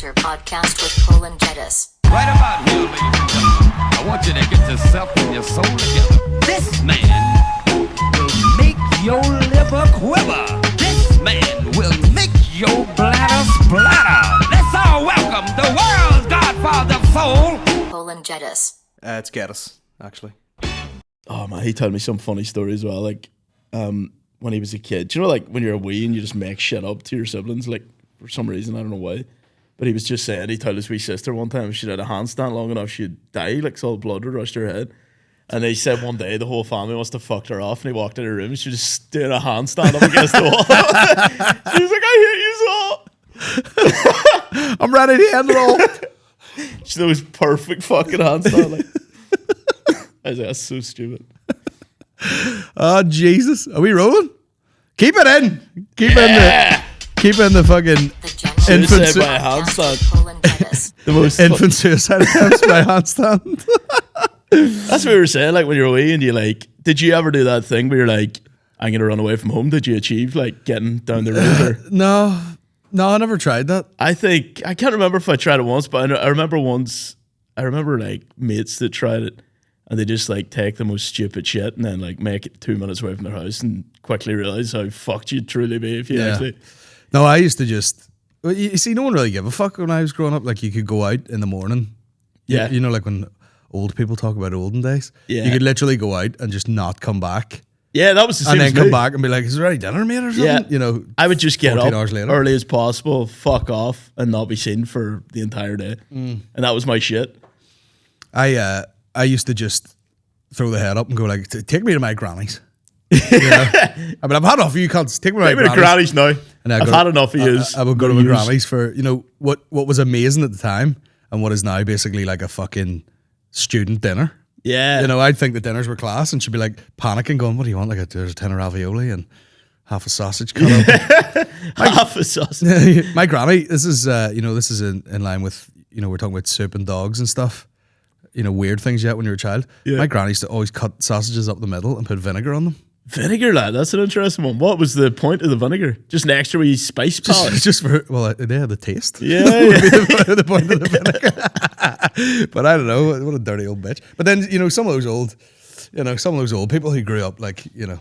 Banter podcast with Cole and Jedis. Right about here, ladies and gentlemen, I want you to get yourself and your soul together. This man will make your liver quiver. This man will make your bladder splatter. Let's all welcome the world's godfather of soul, Cole and Jedis. It's Geddes, actually. Oh man, he told me some funny story as well. Like, when he was a kid, do you know, like when you're a wee and you just make shit up to your siblings, like for some reason, I don't know why. But he was just saying, he told his wee sister one time if she did a handstand long enough, she'd die, like so all the blood would rush to her head. And he said one day the whole family must have fucked her off, and he walked in her room and she just did a handstand up against the wall. She was like, I hate you so. I'm ready to end it all. She did this perfect fucking handstand. Like. I was like, that's so stupid. Oh, Jesus. Are we rolling? Keep it in. Keep in the fucking infant suicide by handstand. Cole and Jedis. The most infant suicide attempts by handstand. That's what we were saying, like when you're away and you like, did you ever do that thing where you're like, I'm going to run away from home? Did you achieve like getting down the road? No, I never tried that. I can't remember if I tried it once, but I remember like mates that tried it and they just like take the most stupid shit and then like make it 2 minutes away from their house and quickly realize how fucked you'd truly be if you actually. No, I used to just, you see, no one really gave a fuck when I was growing up. Like you could go out in the morning. Yeah. You know, like when old people talk about olden days. Yeah. You could literally go out and just not come back. Yeah, that was the same. And then as come me. back and be like, is there any dinner made or something? Yeah. You know, I would just get 14 up hours later. early as possible, fuck off, and not be seen for the entire day. And that was my shit. I used to just throw the head up and go like, take me to my granny's. You know? I mean, I've had enough of you cunts. Take me to my Maybe the granny's. grannies now. And I've had enough of yous. I would go to my granny's for, you know, what was amazing at the time and what is now basically like a fucking student dinner. Yeah. You know, I'd think the dinners were class and she'd be like panicking going, what do you want? Like there's a tin of ravioli and half a sausage cut up. Half a sausage. My granny, this is in line with, you know, we're talking about soup and dogs and stuff. You know, weird things yet when you're a child. Yeah. My granny used to always cut sausages up the middle and put vinegar on them. Vinegar, lad, that's an interesting one. What was the point of the vinegar? Just an extra wee spice palette? Just for, well, they had the taste. Yeah. the point of the vinegar. But I don't know, what a dirty old bitch. But then, you know, some of those old people who grew up like, you know,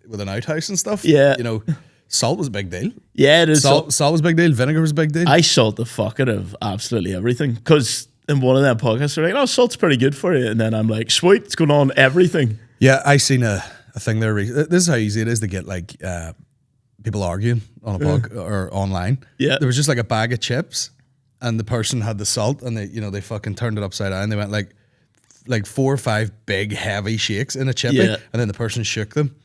with an outhouse and stuff. Yeah. You know, salt was a big deal. Yeah, it is. Salt was a big deal. Vinegar was a big deal. I salt the fuck out of absolutely everything. Because in one of them podcasts, they're like, oh, salt's pretty good for you. And then I'm like, sweet, it's going on everything. Yeah, I seen a thing there. This is how easy it is to get like people arguing on a blog or online. Yeah. There was just like a bag of chips and the person had the salt and they fucking turned it upside down. They went like 4 or 5 big heavy shakes in a chippy and then the person shook them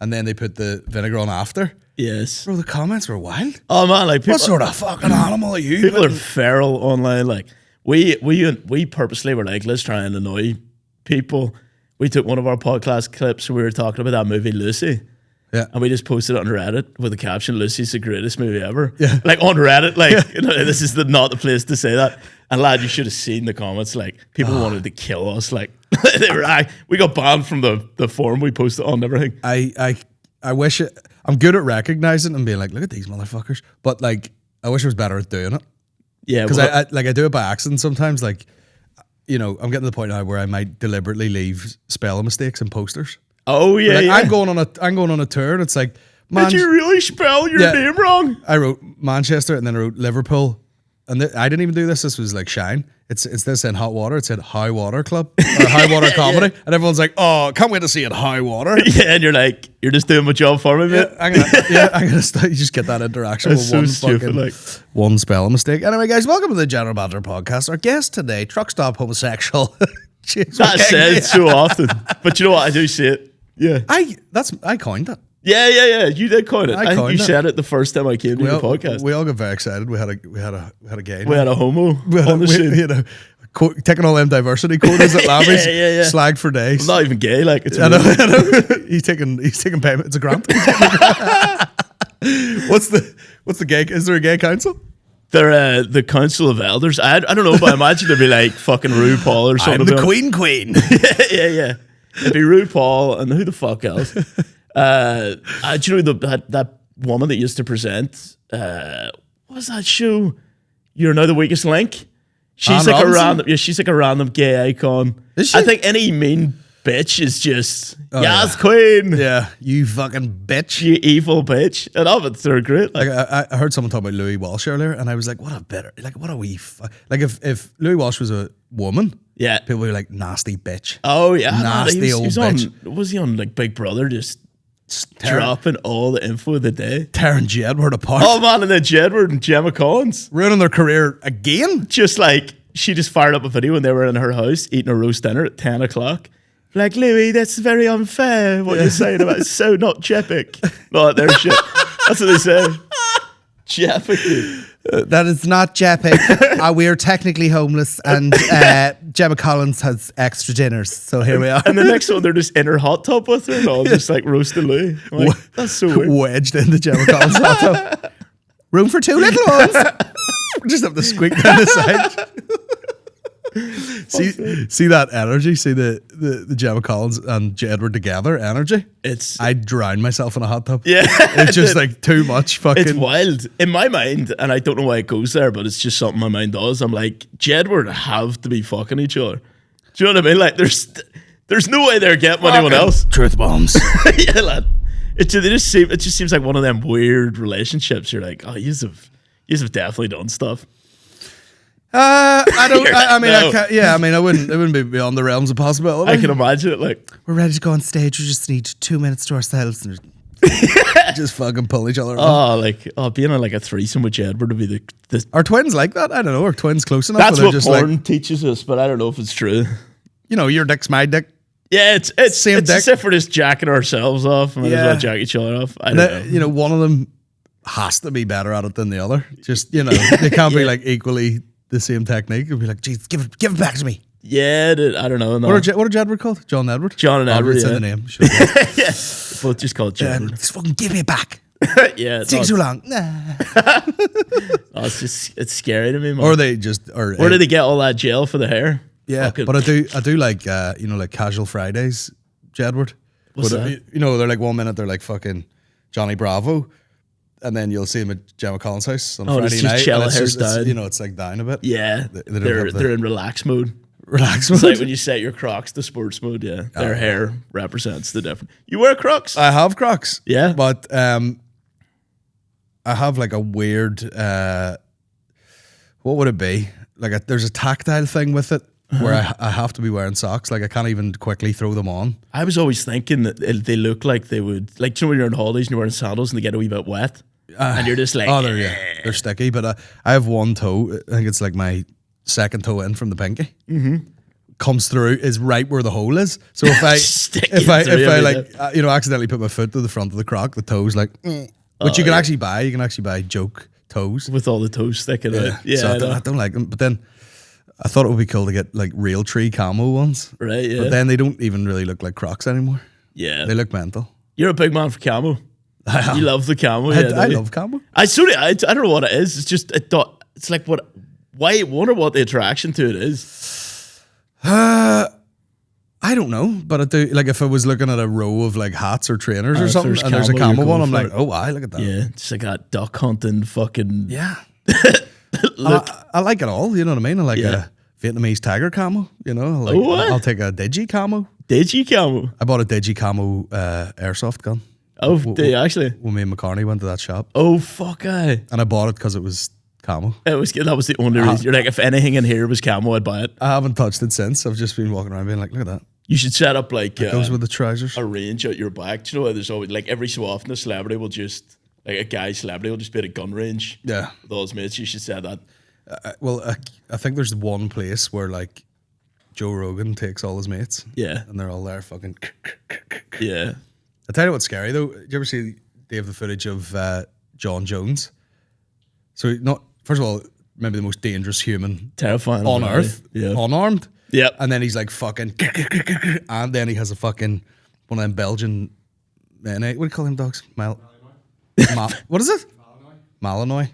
and then they put the vinegar on after. Yes. Bro, the comments were wild. Oh man, like people, What sort of fucking animal are you? people are feral online. Like we purposely were like, let's try and annoy people. We took one of our podcast clips where we were talking about that movie Lucy. Yeah. And we just posted it on Reddit with the caption, Lucy's the greatest movie ever. Yeah. Like on Reddit, like, you know, this is not the place to say that. And lad, you should have seen the comments. Like, people wanted to kill us. Like, we got banned from the forum we posted on and everything. I wish I'm good at recognizing and being like, look at these motherfuckers. But like, I wish I was better at doing it. Yeah. Because I do it by accident sometimes. Like, you know, I'm getting to the point now where I might deliberately leave spelling mistakes in posters. Oh yeah, Like, yeah. I'm going on a tour and it's like, man, did you really spell your name wrong? I wrote Manchester and then I wrote Liverpool. And I didn't even do this. This was like Shine. It's this in Hot Water. It said High Water Club or High Water Comedy. And everyone's like, oh, can't wait to see it High Water. Yeah, and you're like, you're just doing my job for me, mate. I'm gonna start. You just get that interaction That's with so stupid, like. one spelling mistake. Anyway, guys, welcome to the General Banter podcast. Our guest today, truck stop homosexual. James That's Mckegney. said so often. But you know what? I do see it. Yeah. I coined it. Yeah. You did coin it. I think coined you it. said it the first time I came to your podcast. We all got very excited. We had a gay. We had a homo on the we scene. had a taking all them diversity quotas at Lammy's, Yeah. slagged for days. I'm not even gay. Like it's I know. He's taking payment. It's a grant. What's the gay? Is there a gay council? They're the Council of Elders. I don't know, but I imagine it'd be like fucking RuPaul or something. I'm the queen. yeah. It'd be RuPaul and who the fuck else? Do you know that woman that used to present? What was that show? you're now the weakest link. She's Anne like Robinson? a random. Yeah, she's like a random gay icon. Is she? I think any mean bitch is just yes, yeah. queen. Yeah, you fucking bitch. You evil bitch. And all of it, they're great. Like, I heard someone talk about Louis Walsh earlier, and I was like, what a wee like if Louis Walsh was a woman, yeah. people would be like nasty bitch. Oh yeah, Nasty he old was bitch. on. Was he on like Big Brother? Just dropping all the info of the day. Tearing Jedward apart, Oh man, and then Jedward and Gemma Collins, ruining their career again. just like she just fired up a video when they were in her house eating a roast dinner at 10 o'clock. Like, Louis, that's very unfair. What you're saying about it's so not Jepic. Like their shit. That's what they say. Jepic. That is not Jepic. We're technically homeless, and Gemma Collins has extra dinners, so here we are. And the next one, they're just in her hot tub with her and all, just like roasting Louis. I'm like, that's so weird. Wedged into Gemma Collins' hot tub. Room for two little ones. Just have to squeak down the side. See that energy? See the Gemma Collins and Jedward together energy? I'd drown myself in a hot tub. Yeah. It's just like too much fucking. It's wild. In my mind, and I don't know why it goes there, but it's just something my mind does. I'm like, Jedward have to be fucking each other. Do you know what I mean? Like, there's no way they're getting anyone else. Truth bombs. Yeah, lad. It just seems like one of them weird relationships. You're like, oh, yous have definitely done stuff. I don't. I mean, No. I can't, yeah. I mean, it wouldn't be beyond the realms of possibility. I can imagine it. Like, We're ready to go on stage. We just need 2 minutes to ourselves and just fucking pull each other. being on like a threesome with Jedward would be the Are twins like that? I don't know. Are twins close enough? that's where what they're just porn like, teaches us, but I don't know if it's true. you know, your dick's my dick. Yeah, it's Same it's dick. as if we're just jacking ourselves off. Might as Yeah. well jack each other off. I don't know. You know, one of them has to be better at it than the other. Just, you know, they can't be like equally the same technique. It'd be like, geez, give it back to me. Yeah, I don't know. No. What are Jedward called? John Edward? John and Edward, It's in yeah. the name. Should have Yeah, both just called Jedward. just fucking give me it back. Yeah, It takes too long. Nah. it's scary to me, man. Or they just, or Where did they get all that gel for the hair? yeah. Fucking- But I do like, you know, like Casual Fridays, Jedward. What's But, that? You know, they're like 1 minute they're like fucking Johnny Bravo, and then you'll see him at Gemma Collins' house on Oh, it's Friday just night. chill, and it's hair's just, down. you know, it's like down a bit. Yeah, They don't they're have the- in relax mode. Relax. It's mode. like when you set your Crocs to sports mode. Yeah, their hair represents the difference. You wear Crocs? I have Crocs. Yeah. But I have like a weird what would it be? Like there's a tactile thing with it where I have to be wearing socks. Like I can't even quickly throw them on. I was always thinking that they look like they would, like, you know when you're on holidays and you're wearing sandals and they get a wee bit wet, and you're just like, Oh, they're sticky. But I have one toe. I think it's like my second toe in from the pinky. Mm-hmm. Comes through is right where the hole is. So if I Stick if it I through like you know accidentally put my foot to the front of the Croc, the toe's like, which you can actually buy. You can actually buy joke toes. with all the toes sticking out. Yeah, So I I know. don't like them. But then I thought it would be cool to get like real tree camo ones. Right, yeah. But then they don't even really look like Crocs anymore. Yeah. They look mental. You're a big man for camo. You love the camo. I, Yeah, I don't you? love camo. I don't know what it is. It's just it's like wonder what the attraction to it is. I don't know, but I do. Like if I was looking at a row of like hats or trainers or if something, there's and there's a camo, you're camo one, going I'm for like, it. oh, I look at that. Yeah, it's like that duck hunting fucking Yeah. look. I like it all. You know what I mean? I like Yeah. a Vietnamese tiger camo. You know, like, Oh, what? I'll take a digi camo. Digi camo. I bought a digi camo airsoft gun. Oh, do you actually? When me and McCartney went to that shop, Oh fuck! and I bought it because it was camo. That was the only reason. You're like, if anything in here was camo, I'd buy it. I haven't touched it since. I've just been walking around being like, look at that. You should set up like Goes with the trousers. a range at your back. Do you know why there's always like every so often a celebrity will just like a guy celebrity will just be at a gun range. Yeah. With all his mates. You should set that. Well, I think there's one place where like Joe Rogan takes all his mates. Yeah. And they're all there fucking. Yeah. I tell you what's scary though. Did you ever see Dave the footage of John Jones? So first of all, maybe the most dangerous human Terrifying. on already. earth, Yeah. unarmed. Yep. And then he's like fucking, and then he has a fucking one of them Belgian, what do you call them dogs? What is it? Malinois.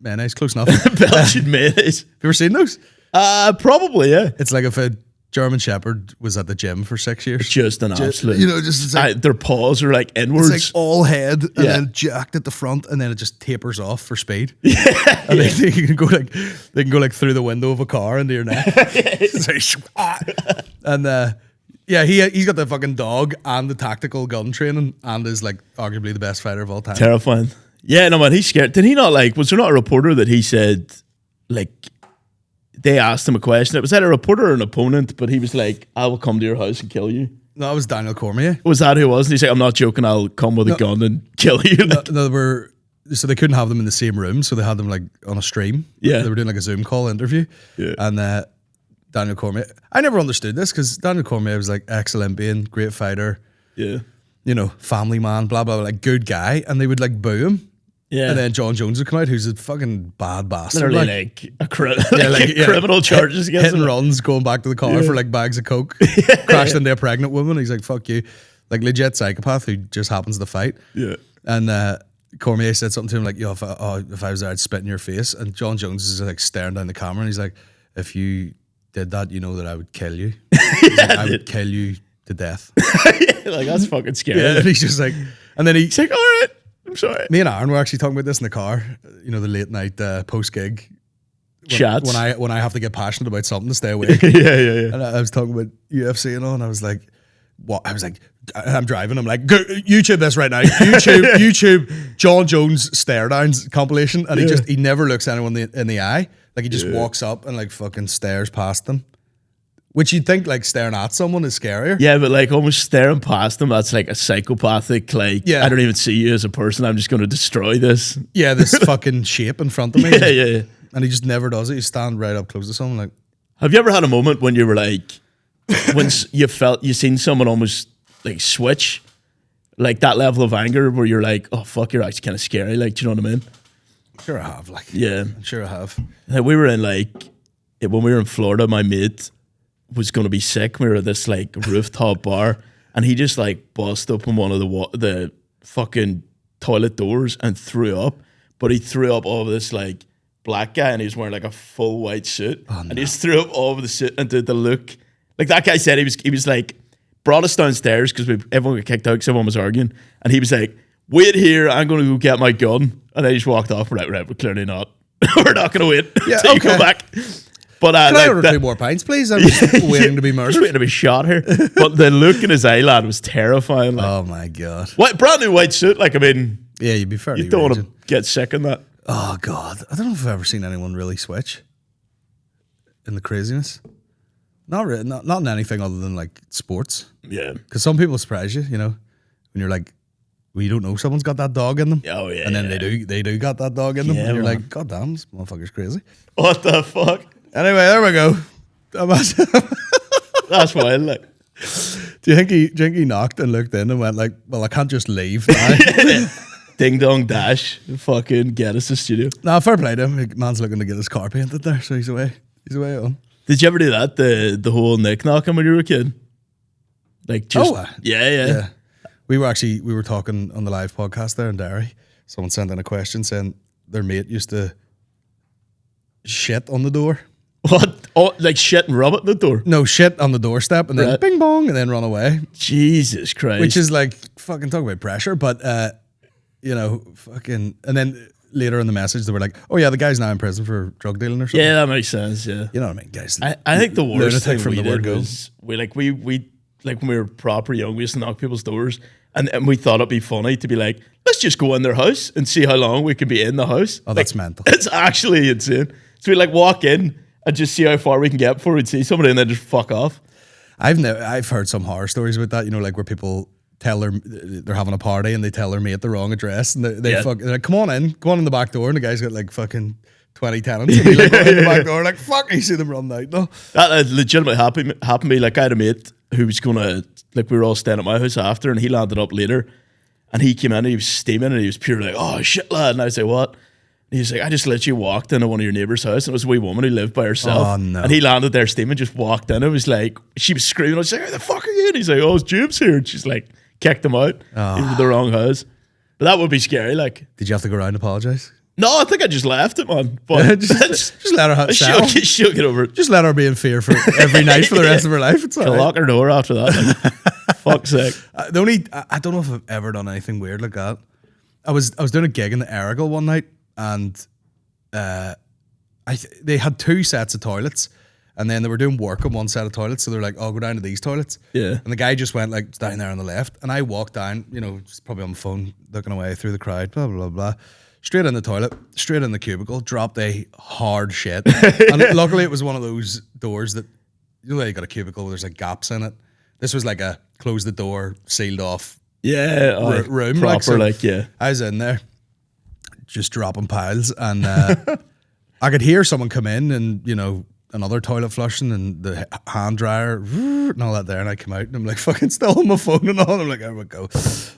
Mayonnaise, close enough. Have Belgian mayonnaise. you ever seen those? Probably, yeah. It's like if a German Shepherd was at the gym for 6 years. Just an absolute. You know, just it's like, Their paws are like inwards. it's like all head and then jacked at the front, and then it just tapers off for speed. Yeah, and they can go like through the window of a car into your neck. And he's got the fucking dog and the tactical gun training, and is like arguably the best fighter of all time. Terrifying. Yeah, no man, he's scared. Did he not was there not a reporter that he said like? They asked him a question. It was either a reporter or an opponent, but he was like, I will come to your house and kill you. No, it was Daniel Cormier. Was that who it was? And he's like, I'm not joking, I'll come with a gun and kill you. So they couldn't have them in the same room, so they had them like on a stream. Yeah. They were doing like a Zoom call interview. Yeah. And Daniel Cormier, I never understood this because Daniel Cormier was like ex-Olympian, great fighter. Yeah. You know, family man, blah, blah, blah, like good guy. And they would like boo him. Yeah. And then John Jones would come out, who's a fucking bad bastard. Literally like a criminal charges against hit and him. runs, going back to the car for like bags of coke, crashed into a pregnant woman. He's like, fuck you. Like legit psychopath who just happens to fight. Yeah. And Cormier said something to him like, yo, if I was there, I'd spit in your face. And John Jones is like staring down the camera and he's like, if you did that, you know that I would kill you. Like, I would kill you to death. Like, that's fucking scary. Yeah, and he's just like, and then he's like, all right, I'm sorry. Me and Aaron were actually talking about this in the car, you know, the late night post gig chats. When I have to get passionate about something to stay awake. Yeah. And I was talking about UFC and all, and I was like, what? I was like, I'm driving. I'm like, go, YouTube this right now. YouTube John Jones stare downs compilation, and he never looks anyone in the eye. Like he just walks up and like fucking stares past them. Which you'd think like staring at someone is scarier. Yeah, but like almost staring past them, that's like a psychopathic, like, I don't even see you as a person, I'm just going to destroy this. Yeah, this fucking shape in front of me. Yeah. And he just never does it. You stand right up close to someone like... Have you ever had a moment when you were like, when you seen someone almost like switch, like that level of anger where you're like, oh fuck, you're actually kind of scary, like, do you know what I mean? Sure I have, like... Yeah. I'm sure I have. Like, we were in like, when we were in Florida, my mate was going to be sick. We were at this like rooftop bar, and he just like bust open one of the fucking toilet doors and threw up. But he threw up all of this like black guy, and he was wearing like a full white suit, and he just threw up all over the suit and did the look. Like that guy said, he was like, brought us downstairs because everyone got kicked out because everyone was arguing, and he was like, wait here, I'm going to go get my gun, and then he just walked off. Right, we're clearly not. We're not going to wait until you come back. But can I order 2 more pints, please? I'm just waiting to be murdered. Just waiting to be shot here. But the look in his eye, lad, was terrifying. Like, oh my god! What brand new white suit? Like, I mean, yeah, you'd be fairly. You don't want to get sick in that. Oh god, I don't know if I've ever seen anyone really switch in the craziness. Not really, not in anything other than like sports. Yeah, because some people surprise you. You know, when you're like, well, you don't know someone's got that dog in them. Oh yeah, and then they do got that dog in them. And you're like, god damn, this motherfucker's crazy. What the fuck? Anyway, there we go. That's wild. Like, do you think he knocked and looked in and went like, "Well, I can't just leave now." Ding dong dash, fucking get us to the studio. Nah, fair play to him. Man's looking to get his car painted there, so he's away. He's away on. Did you ever do that? The whole nick knocking when you were a kid? Like just yeah. We were talking on the live podcast there in Derry. Someone sent in a question saying their mate used to shit on the door. What? Oh, like shit and rub it in the door? No, shit on the doorstep and then bing bong and then run away. Jesus Christ. Which is like fucking talk about pressure, but you know, fucking, and then later in the message they were like, oh yeah, the guy's now in prison for drug dealing or something. Yeah, that makes sense, yeah. You know what I mean, guys? I think the worst thing from we the word did go. was we like when we were proper young, we used to knock people's doors and we thought it'd be funny to be like, let's just go in their house and see how long we can be in the house. Oh, that's mental. It's actually insane. So we like walk in and just see how far we can get before we'd see somebody and then just fuck off. I've heard some horror stories about that, you know, like where people tell they're having a party and they tell their mate the wrong address and they're like, come on in the back door, and the guy's got like fucking 20 tenants and he like going in the back door like, fuck, you see them run out. No, that legitimately happened to me. Like I had a mate who was gonna, like we were all staying at my house after, and he landed up later and he came in and he was steaming and he was pure like, oh shit lad, and I was like, what? And he's like, I just literally walked into one of your neighbour's house and it was a wee woman who lived by herself. Oh, no. And he landed there steaming, just walked in. It was like, she was screaming. I was like, who the fuck are you? And he's like, oh, it's James here. And she's like, kicked him out. He was in the wrong house. But that would be scary. Like, did you have to go around and apologise? No, I think I just left it, man. But just let her she'll get over it. Just let her be in fear for every night for the rest of her life. It's all She'll right. lock her door after that. Like, fuck's sake. I don't know if I've ever done anything weird like that. I was doing a gig in the Errigal one night, and they had 2 sets of toilets, and then they were doing work on one set of toilets, so they're like, "Oh, go down to these toilets." Yeah. And the guy just went like down there on the left, and I walked down, just probably on the phone, looking away through the crowd, blah blah blah. Straight in the toilet, straight in the cubicle, dropped a hard shit. And luckily, it was one of those doors that you got a cubicle where there's like gaps in it. This was like a close the door, sealed off. Yeah, room, proper, so I was in there, just dropping piles, and I could hear someone come in, and another toilet flushing, and the hand dryer and all that there, and I come out, and I'm like fucking still on my phone and all. I'm like, there we go,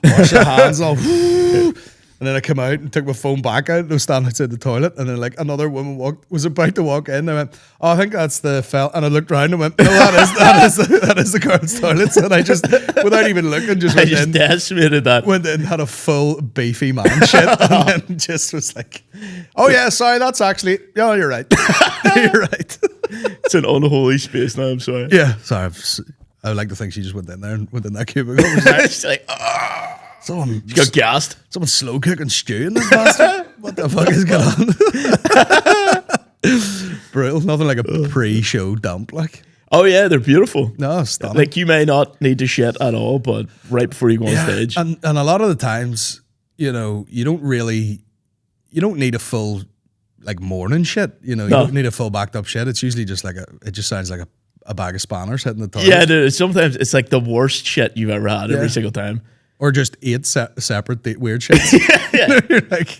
wash your hands and all. And then I come out and took my phone back out and I was standing outside the toilet, and then like another woman was about to walk in, and I went, "Oh, I think that's the fella," and I looked around and went, "No, that is the girl's toilet." And I just, without even looking, just went in, decimated that. went in, had a full beefy man shit, and then just was like, "Oh yeah, sorry, that's actually, yeah, you're right, you're right." It's an unholy space now. I'm sorry. Yeah, sorry. I would like to think she just went in there and went in that cubicle. She's like, Someone she got gassed. Someone slow cooking stew in this bastard. What the fuck is going on? Brutal. Nothing like a pre-show dump, like. Oh yeah, they're beautiful. No, stunning. Like you may not need to shit at all, but right before you go on stage, and a lot of the times, you don't need a full like morning shit. You don't need a full backed up shit. It's usually just like it just sounds like a bag of spanners hitting the toilet. Yeah, dude, sometimes it's like the worst shit you've ever had every single time. Or just 8 separate weird shits. Yeah. You're like,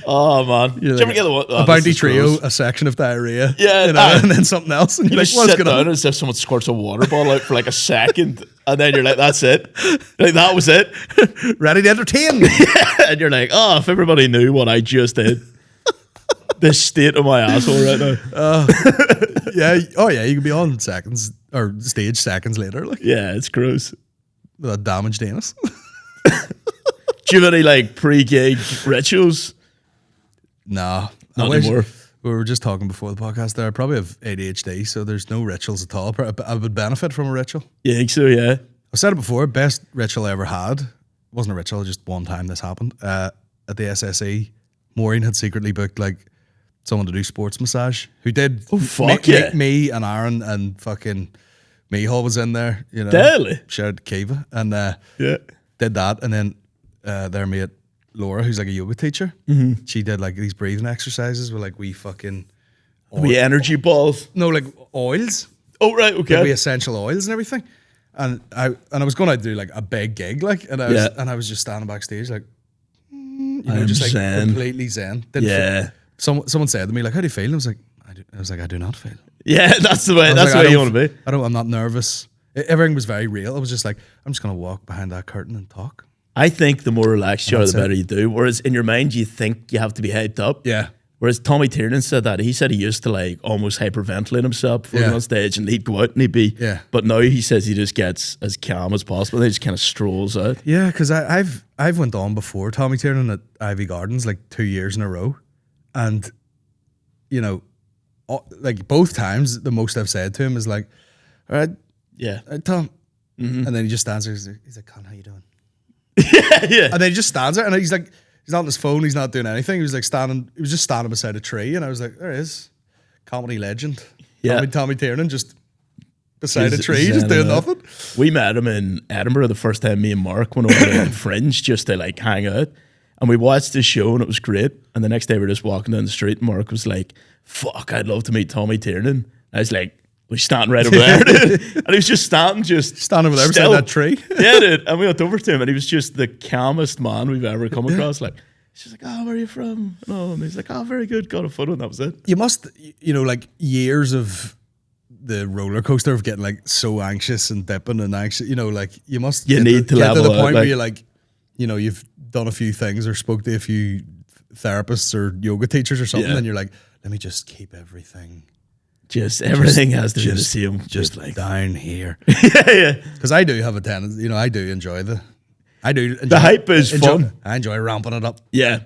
oh man, did you ever get a bounty trio, a section of diarrhea, yeah, and then something else, and you like, just what's sit going down on? as if someone squirts a water bottle out for like a second, and then you're like, that's it, like that was it, ready to entertain. And you're like, oh, if everybody knew what I just did, the state of my asshole right now. Yeah, oh yeah, you could be on seconds or stage seconds later, like yeah, it's gross. with a damaged anus. Do you have any like pre-gig rituals? Nah, Not anymore. We were just talking before the podcast there. I probably have ADHD, so there's no rituals at all. I would benefit from a ritual. You think so? Yeah. I've said it before. Best ritual I ever had wasn't a ritual. Just one time this happened at the SSE. Maureen had secretly booked like someone to do sports massage. Who did? Oh fuck yeah! Me and Aaron and fucking Mihal was in there. Daily. Shout out to Kiva and Yeah. did that, and then their mate Laura, who's like a yoga teacher, she did like these breathing exercises with like fucking We energy balls. no like oils. Oh right, Like okay. we essential oils and everything. And I was going to do like a big gig, like, and I was just standing backstage, like, just like zen. completely zen. Didn't Yeah. feel, someone said to me like, "How do you feel?" And I was like, I do not feel. Yeah, that's the way. I was That's like, the way you want to be. I'm not nervous. Everything was very real. I was just like, I'm just going to walk behind that curtain and talk. I think the more relaxed you are, That's the it. better you do. Whereas in your mind, you think you have to be hyped up. Yeah. Whereas Tommy Tiernan said that. He said he used to like almost hyperventilate himself before he Yeah. went on stage, and he'd go out and he'd be. Yeah. But now he says he just gets as calm as possible. And he just kind of strolls out. Yeah, because I've went on before Tommy Tiernan at Ivy Gardens like 2 years in a row, and like both times the most I've said to him is like, "All right, Yeah. Tom," and then he just stands there. He's like, "Con, how you doing?" Yeah. And then he just stands there, and he's like, he's not on his phone, he's not doing anything. He was just standing beside a tree, and I was like, there he is, comedy legend. Yeah. Tommy Tiernan just beside a He's tree, just doing zen out. nothing. We met him in Edinburgh the first time me and Mark went over to Fringe just to like hang out. And we watched this show and it was great. And the next day we were just walking down the street and Mark was like, fuck, I'd love to meet Tommy Tiernan. I was like, we're standing right over there, dude. And he was just standing Standing over there beside still. that tree. Yeah, dude. And we went over to him and he was just the calmest man we've ever come across. Like, she's like, oh, where are you from? And he's like, oh, very good. Got a photo and that was it. You must, like years of the roller coaster of getting like so anxious and dipping and anxious, like you must You need to get level to the out, point where like- you're like, you've done a few things or spoke to a few therapists or yoga teachers or something, Yeah. and you're like, let me just keep everything Just everything has to be the just same. just like, down here. yeah. Because I do have a tendency, I do enjoy the hype is fun. I enjoy ramping it up, Yeah.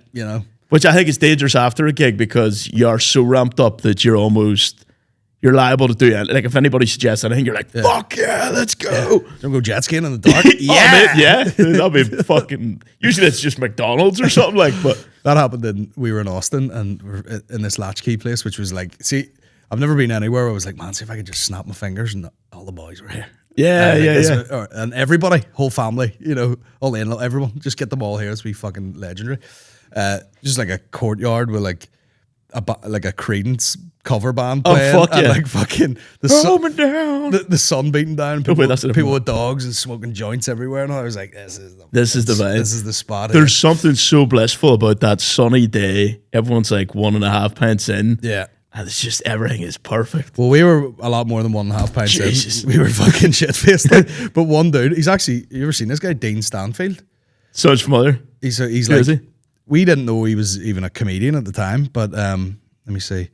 Which I think is dangerous after a gig because you're so ramped up that you're liable to do it. Like if anybody suggests anything, you're like, fuck yeah, let's go. Yeah. Don't go jet skiing in the dark. Yeah. That'll be fucking, usually it's just McDonald's or something like, but. That happened we were in Austin and we're in this latchkey place, which was like, see, I've never been anywhere where I was like, man, see if I could just snap my fingers and all the boys were here. Yeah. And everybody, whole family, all the in-law, everyone, just get them all here. It's be fucking legendary. Just like a courtyard with like a Credence cover band playing. Oh, fuck and yeah. like fucking the sun beating down. People with dogs and smoking joints everywhere. And I was like, this is the vibe. This is the spot. There's something so blissful about that sunny day. Everyone's like 1.5 pints in. Yeah. And it's just, everything is perfect. Well, we were a lot more than 1.5 pints Jesus. in. We were fucking shit-faced. But one dude, he's actually, you ever seen this guy, Dean Stanfield? Sounds familiar. He's Who like, is he? we didn't know he was even a comedian at the time, but let me see.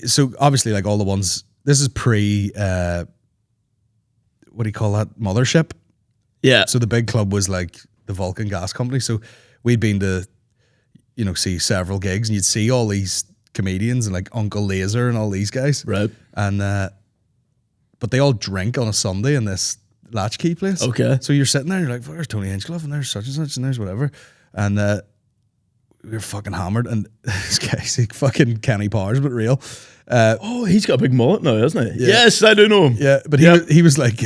So obviously like all the ones, this is pre, what do you call that? Mothership. Yeah. So the big club was like the Vulcan Gas Company. So we'd been to, see several gigs and you'd see all these comedians and like Uncle Laser and all these guys. Right. And, but they all drink on a Sunday in this latchkey place. Okay. So you're sitting there, you're like, there's Tony Hinchcliffe and there's such and there's whatever. And we were fucking hammered and this guy's like fucking Kenny Powers, but real. Oh, he's got a big mullet now, hasn't he? Yeah. Yes, I do know him. Yeah, but he was like,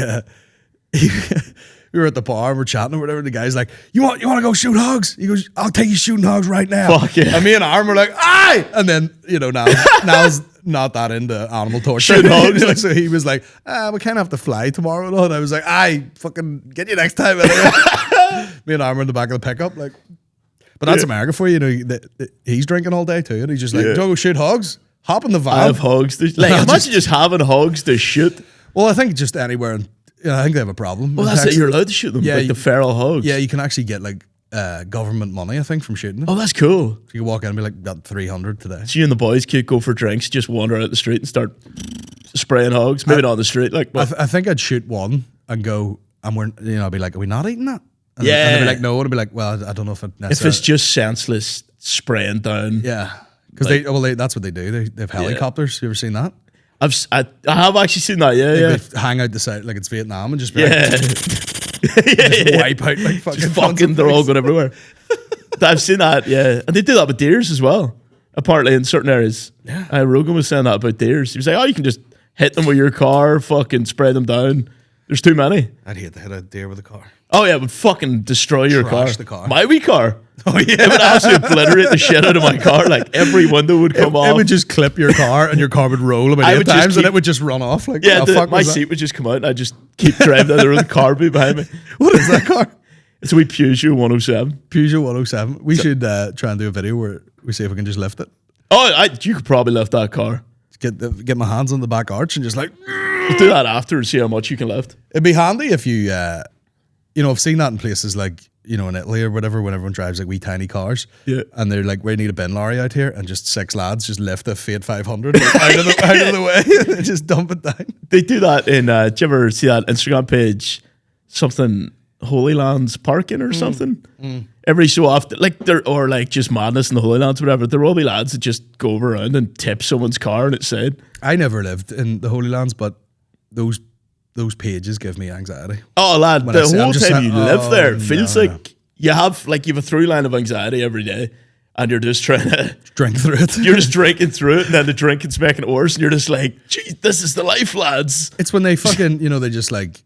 we were at the bar and we're chatting or whatever. And the guy's like, you want to go shoot hogs? He goes, I'll take you shooting hogs right now. Fuck yeah. And me and Aaron were like, aye! And then, now's not that into animal torture. Shooting hogs. So he was like, we kind of have to fly tomorrow. And I was like, aye, fucking get you next time. Me and Aaron were in the back of the pickup, like, but that's America for you. He's drinking all day too. And he's just like, do you want to go shoot hogs? Hop in the van. I have hogs. Imagine just having hogs to shoot. Well, I think just anywhere in, I think they have a problem. Well, that's it. You're allowed to shoot them, Yeah, the feral hogs. Yeah, you can actually get like government money, I think, from shooting them. Oh, that's cool. So you can walk in and be like, got 300 today. So you and the boys could go for drinks, just wander out the street and start spraying hogs. Maybe not on the street, like. But I think I'd shoot one and go, and I'd be like, are we not eating that? And Yeah. And they'd be like, no. And I'd be like, well, I don't know if it if necessarily. it's just senseless spraying down. Yeah. Because that's what they do. They have helicopters. You ever seen that? I have actually seen that, They hang out the side like it's Vietnam and just be Yeah. like, just wipe out like fucking. Just fucking, they're all going everywhere. I've seen that, yeah. And they do that with deers as well, apparently in certain areas. Yeah. Rogan was saying that about deers. He was like, oh, you can just hit them with your car, fucking spray them down. There's too many. I'd hate to hit a deer with a car. Oh, yeah, it would fucking destroy your car. Trash the car. My wee car. Oh yeah, It would absolutely obliterate the shit out of my car. Like every window would come off. It would just clip your car and your car would roll about I 8 would just times and keep- it would just run off. Like, yeah, the fuck my was that? seat would just come out and I'd just keep driving down the road. The car would be behind me. What is that car? It's a wee Peugeot 107. Peugeot 107. We should try and do a video where we see if we can just lift it. Oh, you could probably lift that car. Get my hands on the back arch and just like. We'll do that after and see how much you can lift. It'd be handy if you, I've seen that in places like, in Italy or whatever, when everyone drives like wee tiny cars. Yeah. And they're like, we need a bin lorry out here, and just 6 lads just lift a Fiat 500 like, out of the way and just dump it down. They do that in, do you ever see that Instagram page? Something, Holy Lands parking or something? Every so often, or just madness in the Holy Lands, whatever. There will be lads that just go around and tip someone's car and it's said. I never lived in the Holy Lands, but those pages give me anxiety. Oh, lad, When the I see- I'm whole just time like, you live there, it oh, feels no. like you have a through line of anxiety every day and you're just trying to, Drink through it. you're just drinking through it and then the drinking's making it worse and you're just like, gee, this is the life, lads. It's when they fucking, they just like,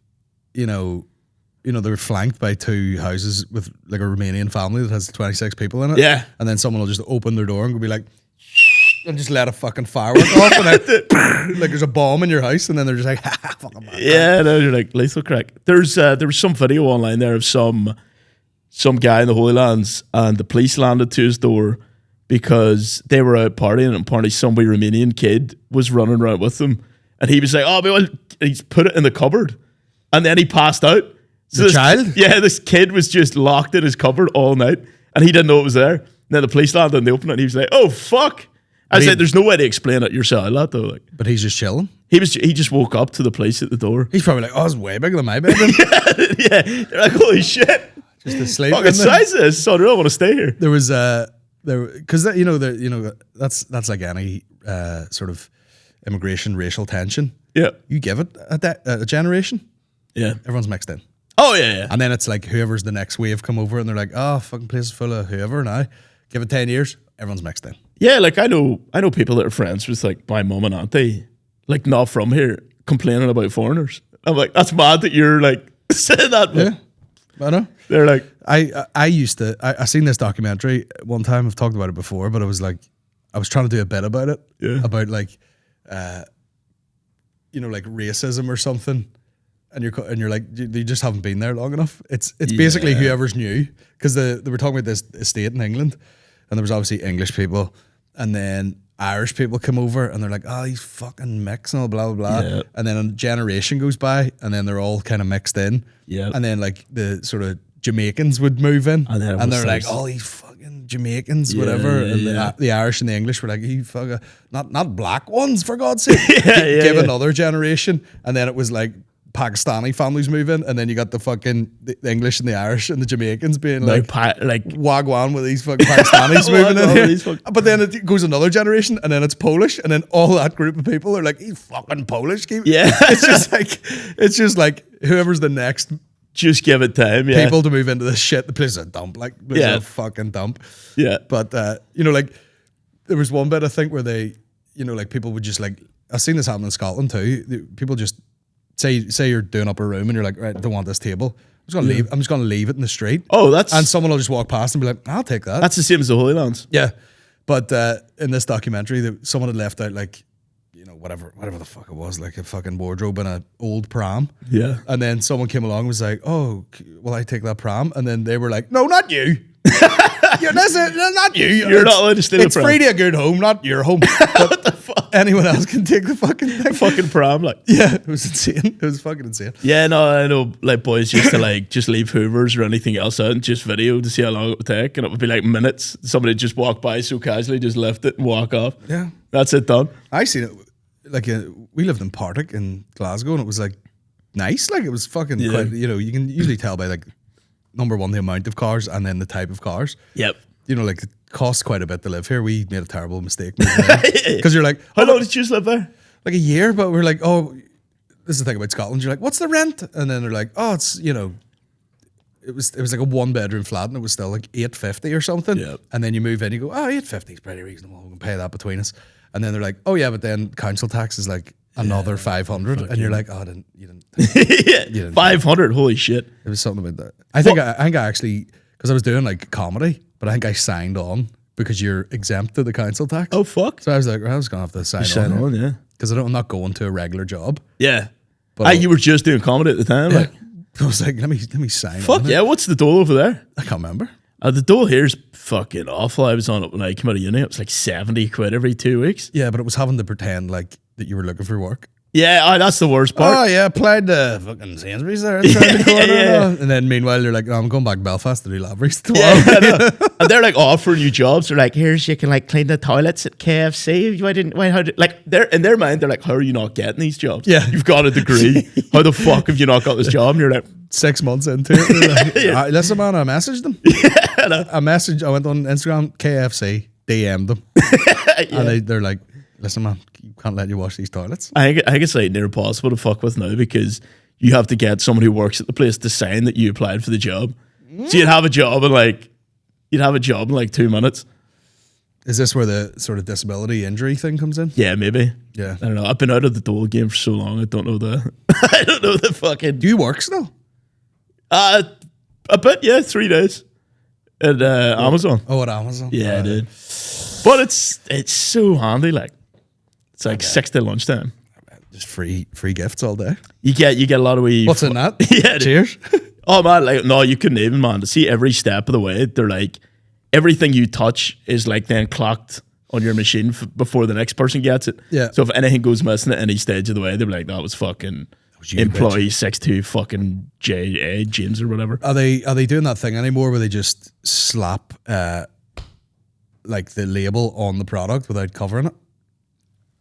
they're flanked by 2 houses with like a Romanian family that has 26 people in it. Yeah. And then someone will just open their door and go be like, and just let a fucking firework off and then, like there's a bomb in your house and then they're just like, ha, fucking man. Yeah, no, you're like lethal crack. There was some video online there of some guy in the Holy Lands and the police landed to his door because they were out partying and apparently some wee Romanian kid was running around with them and he was like, oh, well, he's put it in the cupboard and then he passed out. So The child? Yeah, this kid was just locked in his cupboard all night and he didn't know it was there. And then the police landed and they opened it and he was like, oh, fuck. I said, there's no way to explain it yourself, that though. Like, But he's just chilling. he just woke up to the police at the door. He's probably like, oh, it's way bigger than my bedroom. Yeah, they're like, holy shit. Just asleep. Fucking size this, son. I don't want to stay here. There was because that's like any sort of immigration racial tension. Yeah. You give it a generation, Yeah. everyone's mixed in. Oh, yeah. And then it's like whoever's the next wave come over and they're like, oh, fucking place is full of whoever now. Give it 10 years, everyone's mixed in. Yeah, like I know people that are friends with like my mum and auntie, like not from here, complaining about foreigners. I'm like, that's mad that you're like saying that. Yeah, I know. They're like, I used to, I seen this documentary one time, I've talked about it before, but I was trying to do a bit about it. Yeah. About like, like racism or something. And you're like, you just haven't been there long enough. It's basically whoever's new, because they were talking about this estate in England, and there was obviously English people, and then Irish people come over, and they're like, oh, he's fucking mixed and blah blah blah. Yeah. And then a generation goes by, and then they're all kind of mixed in. Yeah. And then like the sort of Jamaicans would move in, And then and they're everyone like, starts- oh, he's fucking Jamaicans, whatever. yeah, And yeah. the Irish and the English were like, he fucking not black ones, for God's sake. yeah, Give yeah. another generation, and then it was like Pakistani families move in, and then you got the English and the Irish and the Jamaicans being like wagwan with these fucking Pakistanis moving in Wagwan with here. these But then it goes another generation, and then it's Polish, and then all that group of people are like, he's fucking Polish. Yeah. it's just like whoever's the next just give it time. Yeah. people to move into this shit. The place is a dump, like the place Yeah. is a fucking dump. Yeah. But like there was one bit I think where they, like people would just like, I've seen this happen in Scotland too. People just say you're doing up a room and you're like, right, I don't want this table. I'm just gonna leave it in the street. Oh, that's And someone will just walk past and be like, I'll take that. that's the same as the Holy Lands. Yeah. But in this documentary, someone had left out like, whatever the fuck it was, like a fucking wardrobe and an old pram. Yeah. And then someone came along and was like, oh, will I take that pram? And then they were like, no, not you. Not you. You're not allowed to steal a It's pram. free to a good home, not your home. What the fuck? Anyone else can take the fucking thing. Fucking pram, like. Yeah, it was insane. It was fucking insane. Yeah, no, I know, like, boys used to, like, just leave Hoovers or anything else out and just video to see how long it would take, and it would be, like, minutes. Somebody would just walk by so casually, just lift it and walk off. Yeah. That's it, done. I seen it, like, we lived in Partick in Glasgow, and it was, like, nice. Like, it was fucking quite, you can usually tell by, like, number one, the amount of cars, and then the type of cars. Yep. Like, it costs quite a bit to live here. We made a terrible mistake. Because you're like, How long did you live there? like a year, but we're like, oh, this is the thing about Scotland. You're like, what's the rent? And then they're like, oh, it's, it was like a 1-bedroom flat, and it was still like $850 or something. Yep. And then you move in, you go, oh, $850 is pretty reasonable. We can pay that between us. And then they're like, oh yeah, but then council tax is like another 500, and you're like, oh, you didn't. Yeah. 500, holy shit. It was something about that. I think I actually, because I was doing like comedy, but I think I signed on because you're exempt to the council tax. Oh, fuck. So I was like, well, I was gonna have to sign on. yeah. Because I'm not going to a regular job. Yeah. But You were just doing comedy at the time? Yeah. Like, I was like, let me sign on. fuck yeah, what's the dole over there? I can't remember. The dole here's fucking awful. I was on it when I came out of uni. It was like 70 quid every 2 weeks. Yeah, but it was having to pretend like that you were looking for work. Yeah, that's the worst part. Oh yeah, applied to fucking Sainsbury's there. Trying to go in yeah. And then meanwhile you're like, no, I'm going back to Belfast to do Lavery's tomorrow. Yeah, I know. And they're like offering you jobs. They're like, here's, you can like clean the toilets at KFC. They're in their mind, they're like, how are you not getting these jobs? Yeah. You've got a degree. How the fuck have you not got this job? And you're like, 6 months into it. Like, "Ah, listen, man, I messaged them. I went on Instagram, KFC, DM'd them. And they're like, listen, man, you can't let you wash these toilets. I think it's like near impossible to fuck with now because you have to get someone who works at the place to sign that you applied for the job. So you'd have a job in like 2 minutes. Is this where the sort of disability injury thing comes in? Yeah, maybe. Yeah. I don't know. I've been out of the dole game for so long. I don't know the fucking. Do you work still? A bit, yeah, 3 days at Amazon. Oh, at Amazon? Yeah, I did. But it's so handy. Like it's like 6 to lunchtime. Just free gifts all day. You get a lot of wee. What's in that? Yeah. Cheers. Oh man, like no, you couldn't even, man. To see every step of the way, they're like everything you touch is like then clocked on your machine before the next person gets it. Yeah. So if anything goes missing at any stage of the way, they're like, that was fucking you, employee 62 fucking J.A. James or whatever. Are they doing that thing anymore where they just slap like the label on the product without covering it?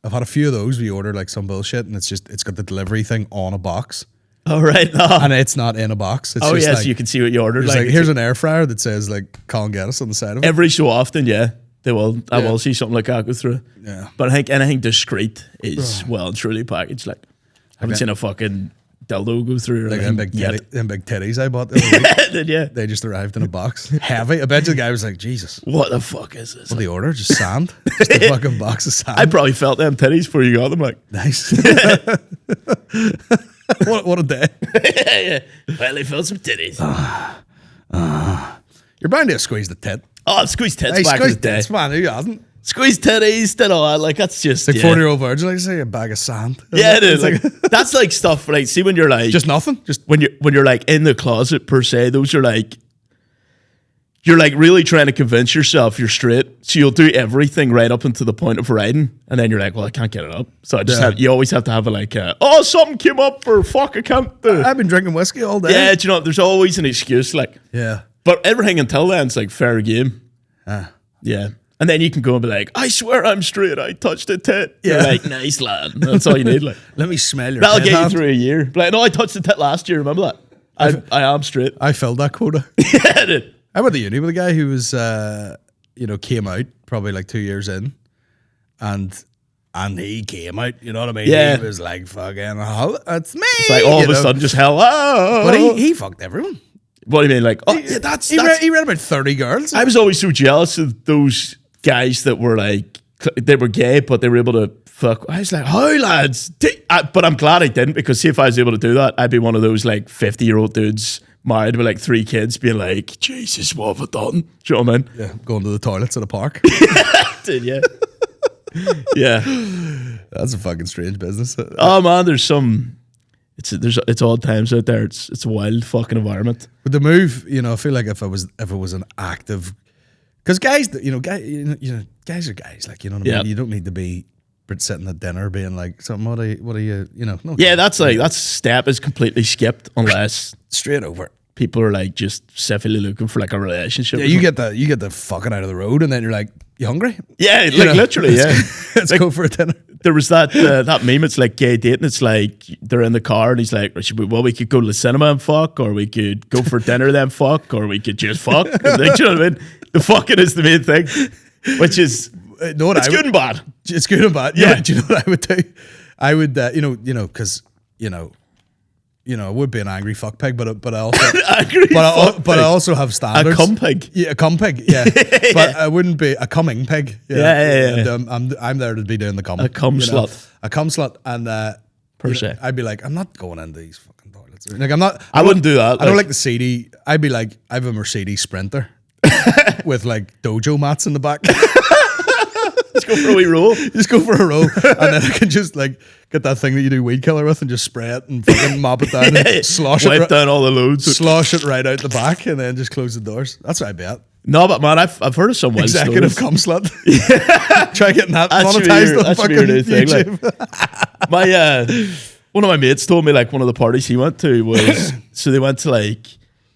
I've had a few of those. We order like some bullshit and it's got the delivery thing on a box Oh, right. No. and it's not in a box. It's Oh, just yeah, like, so you can see what you ordered. like, Like, here's an air fryer that says like Colin Geddes on the side of it. every so often, yeah, they will. I Yeah. will see something like that go through. Yeah. But I think anything discreet is well and truly packaged. Like, I haven't Okay. seen a fucking dildo go through. Or Like anything them big titties I bought the other week. Did you? They just arrived in a box. Heavy. I bet you the guy was like, Jesus. What the fuck is this? What the order? Just sand? Just a fucking box of sand. I probably felt them titties before you got them. Like, Nice. what a day. yeah. Well, they felt some titties. You're bound to squeeze the tit. Oh, squeeze tits Hey, back in squeeze the day. tits, man. Who hasn't? Squeeze titties, did all that. Like, that's just Like yeah. 40-year-old virgin, like say a bag of sand. Yeah, it is. It's Like, that's like stuff. Like, see when you're like just nothing. Just when you're like in the closet per se. Those are like you're like really trying to convince yourself you're straight. So you'll do everything right up until the point of riding, and then you're like, well, I can't get it up. So I just Yeah. have. You always have to have a like, oh, something came up, or fuck, I can't. I've been drinking whiskey all day. Yeah, do you know, there's always an excuse. Like, Yeah. but everything until then, it's like fair game. Yeah. And then you can go and be like, I swear I'm straight. I touched a tit. Yeah. You're like, nice lad. That's all you need. Like, Let me smell your that'll tit get you hand. through a year. But like, no, I touched the tit last year. Remember that? I am straight. I filled that quota. Yeah, dude. I went to uni with a guy who was, came out probably like 2 years in, and he came out. You know what I mean? Yeah. He was like, "Fucking hell, it's me!" It's like all you of a know? sudden just hello. But he fucked everyone. What do you mean? Like, oh, yeah, that's. He read about 30 girls. I was always so jealous of those guys that were like, they were gay, but they were able to fuck. I was like, how lads? But I'm glad I didn't, because see, if I was able to do that, I'd be one of those like 50-year-old dudes married with like 3 kids being like, Jesus, what have I done? Do you know what I mean? Yeah, going to the toilets at a park. Dude, yeah. Yeah. That's a fucking strange business. Oh man, there's odd times out there. It's a wild fucking environment. But the move, I feel like if it was an active, because guys, guys are guys. Like, you know what I mean. Yeah. You don't need to be sitting at dinner being like, something. What are you? No. Yeah, that's step is completely skipped unless straight over. people are like just civilly looking for like a relationship. Yeah, or you something. get the fucking out of the road, and then you're like, you hungry? Yeah, You like know, literally, yeah. Let's go for a dinner. There was that meme. It's like gay dating. It's like they're in the car and he's like, we could go to the cinema and fuck, or we could go for dinner then fuck, or we could just fuck. Like, do you know what I mean? The fucking is the main thing, which is it's good and bad. It's good and bad. Yeah. Do you know what I would do? I would, because I would be an angry fuck pig, but I also I also have standards. A cum pig. Yeah, a cum pig. Yeah, but I wouldn't be a cumming pig. Yeah. And, I'm there to be doing the cum. A cum slut. A cum slut, and Per se. I'd be like, I'm not going into these fucking toilets. Like, I'm not. I wouldn't do that. I don't like the seedy. I'd be like, I have a Mercedes Sprinter with like dojo mats in the back. Just go for a wee roll. Just go for a roll, and then I can just like get that thing that you do weed killer with, and just spray it and fucking mop it down, and slosh Wipe it, down all the loads. slosh it right out the back, and then just close the doors. That's what I bet. No, but man, I've heard of some wild Executive stories. cum slut. Try getting that monetized on That should be fucking your new thing. YouTube. Like, one of my mates told me like one of the parties he went to was so they went to like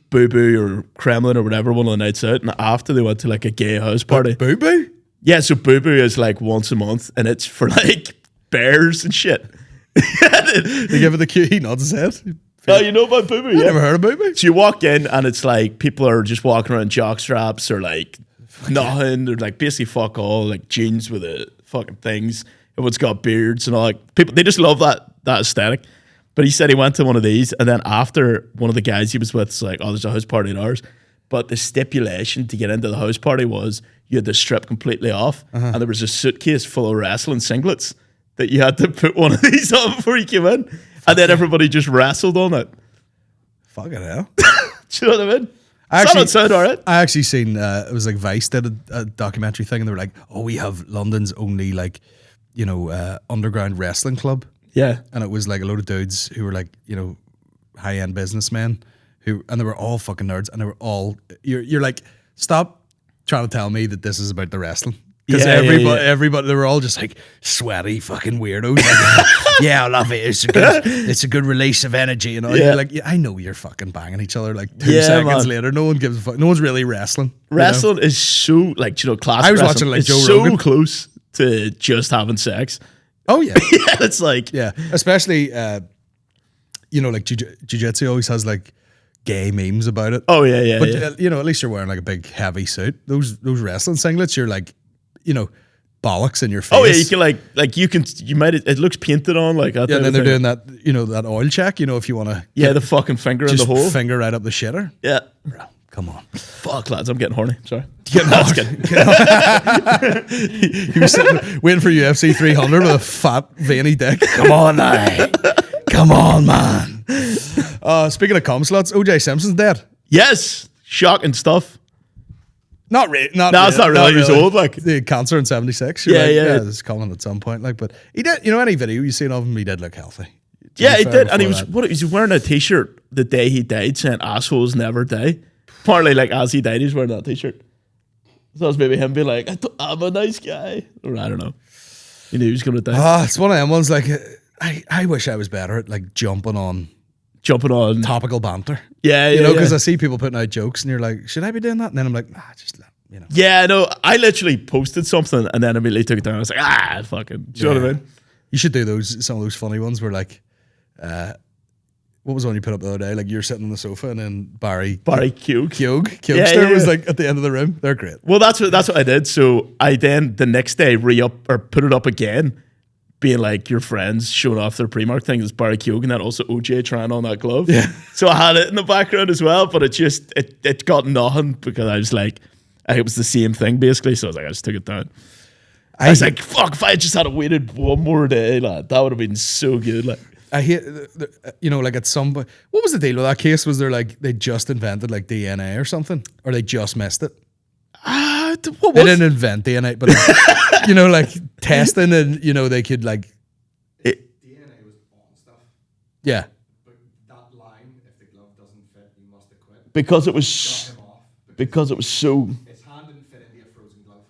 Boo Boo or Kremlin or whatever one of the nights out, and after they went to like a gay house party. Boo boo. Yeah, so Boo Boo is like once a month, and it's for like bears and shit. They give it the cue. He nods his head. Oh, you know about Boo Boo? You never heard of Boo Boo? So you walk in, and it's like people are just walking around jock straps or like nothing. They're like basically fuck all, like jeans with the fucking things. Everyone's got beards and all. Like people, they just love that aesthetic. But he said he went to one of these, and then after one of the guys he was with was like, "Oh, there's a house party at ours." But the stipulation to get into the house party was you had to strip completely off, and there was a suitcase full of wrestling singlets that you had to put one of these on before you came in, and then everybody just wrestled on it. Fucking hell. Do you know what I mean? Sound all right. I actually seen it was like Vice did a documentary thing, and they were like, "Oh, we have London's only like, underground wrestling club." Yeah. And it was like a load of dudes who were like, high end businessmen and they were all fucking nerds, and they were all you're like, stop trying to tell me that this is about the wrestling. Because everybody, they were all just like sweaty fucking weirdos. Like, yeah, I love it. It's a good release of energy. You're like, I know you're fucking banging each other like 2 seconds later. No one gives a fuck. No one's really wrestling. Wrestling is so like class. I was wrestling. watching like it's Joe so Rogan. close to just having sex. Oh yeah, Yeah, it's like yeah. Especially, you know, like jiu-jitsu always has like gay memes about it. Oh yeah, But yeah. you know, at least you're wearing like a big heavy suit. Those wrestling singlets, you're like, you know, bollocks in your face. Oh yeah, you can it looks painted on like that. Yeah, and then they're thing. doing that, you know, that oil check. You know, if you want to, Yeah, the fucking finger in the hole. finger right up the shitter. Yeah. Bro, come on. Fuck lads, I'm getting horny. Sorry. Get on. He was sitting, waiting for UFC 300 with a fat veiny dick. Come on now. Come on, man. Speaking of cum sluts, OJ Simpson's dead. Yes, shocking stuff. Not really. No, it's not really. He was old, like. He had cancer in 76. Yeah, yeah. It's coming at some point, like. But he did. You know, any video you seen of him, he did look healthy. To Yeah, be he fair, did, and he before was that. wearing a T-shirt the day he died saying "assholes never die." Partly like as he died, he's wearing that T-shirt. So it was maybe him being like, "I'm a nice guy," or I don't know. He knew he was gonna die. It's one of them ones. Like, I wish I was better at like jumping on topical banter. Yeah, You yeah, know, because yeah. I see people putting out jokes, and you're like, should I be doing that? And then I'm like, nah, just you know. Yeah, no, I literally posted something and then immediately took it down. I was like, fucking, do you know what I mean? You should do some of those funny ones where like, what was the one you put up the other day? Like you're sitting on the sofa and then Barry Kyogster was like at the end of the room. They're great. Well, that's what I did. So I then the next day put it up again, being like your friends showing off their Primark thing. It's Barry Kyogre and then also OJ trying on that glove. Yeah. So I had it in the background as well, but it got nothing because I was like, it was the same thing basically. So I was like, I just took it down. I was like, fuck, if I just had waited one more day, lad, that would have been so good. Like, I hate, you know, like at some point, what was the deal with that case? Was there like, they just invented like DNA or something? Or they just missed it? what They was didn't invent DNA, but you know, like testing and, you know, they could like, it? DNA was on stuff, yeah. but that line, if the glove doesn't fit, you must have quit. Because it was Shut him off. because it was so. His hand didn't fit into a frozen glove.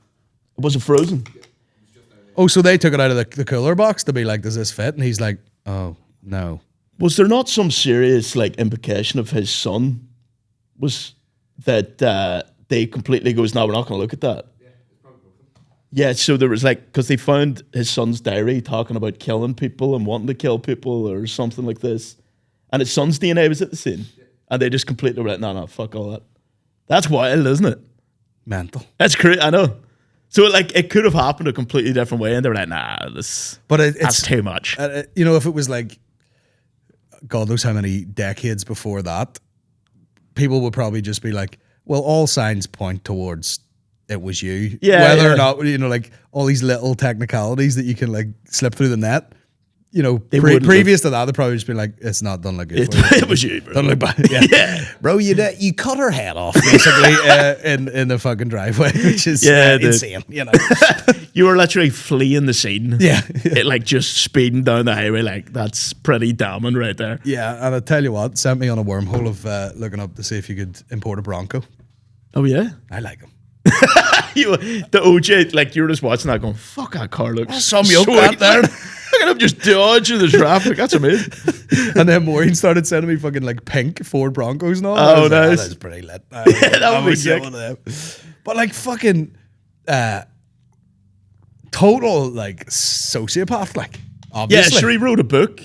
Was it frozen? It was just out of Oh, so they took it out of the cooler box to be like, does this fit? And he's like, oh, no. Was there not some serious like implication of his son was that they completely goes, no, we're not going to look at that. Yeah, it's probably both of them. Yeah, so there was like, because they found his son's diary talking about killing people and wanting to kill people or something like this. And his son's DNA was at the scene. Yeah. And they just completely were like, no, fuck all that. That's wild, isn't it? Mental. That's crazy, I know. So like, it could have happened a completely different way and they were like, nah, that's It's too much. You know, if it was like, God knows how many decades before that, people would probably just be like, well, all signs point towards it was you. Yeah, Whether yeah. or not, you know, like all these little technicalities that you can like slip through the net. You know, wouldn't previous to that, they'd probably just be like, it's not done like good for you. It was you, bro. Don't look bad. Yeah. Bro, you cut her head off basically in the fucking driveway, which is Yeah, dude. insane. You know. You were literally fleeing the scene. Yeah. It, like just speeding down the highway. Like that's pretty damning right there. Yeah, and I tell you what, sent me on a wormhole of looking up to see if you could import a Bronco. Oh yeah. I like them. The OJ, like you were just watching that going, fuck, that car looks Some yoke sweet. out there. Look at him just dodging the traffic. That's amazing. And then Maureen started sending me fucking like pink Ford Broncos and all. Oh, I was like, nice. that's pretty lit. that would be sick. But like fucking total like sociopath, like Yeah, obviously. sure, he wrote a book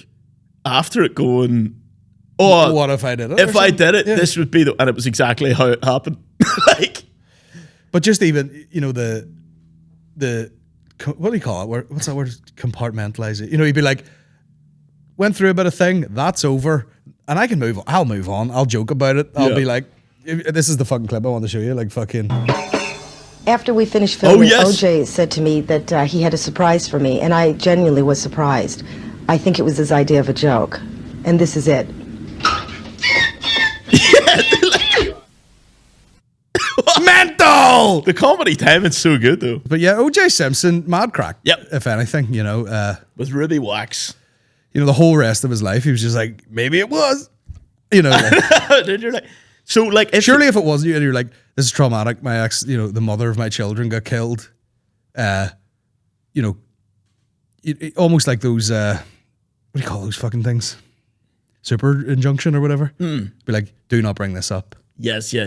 after it going, oh, What if I did it? or if I something? did it, Yeah. this would be and it was exactly how it happened. Like, But just even, you know, the what do you call it? What's that word? Compartmentalize it. You know, you'd be like, went through a bit of thing, that's over, and I can move on. I'll move on. I'll joke about it. I'll Yeah. be like, this is the fucking clip I want to show you. Like fucking. After we finished filming, yes. OJ said to me that he had a surprise for me, and I genuinely was surprised. I think it was his idea of a joke, and this is it. Mental! the comedy timing's so good though. But yeah, OJ Simpson, mad crack. Yep. If anything, you know, With Ruby Wax. the whole rest of his life, he was just like, maybe it was. You know, like, Did you like? So like, if surely if it wasn't you, and you're like, this is traumatic. My ex, you know, the mother of my children got killed. You know, almost like those, what do you call those fucking things? Super injunction or whatever. Be like, do not bring this up. Yes, yeah.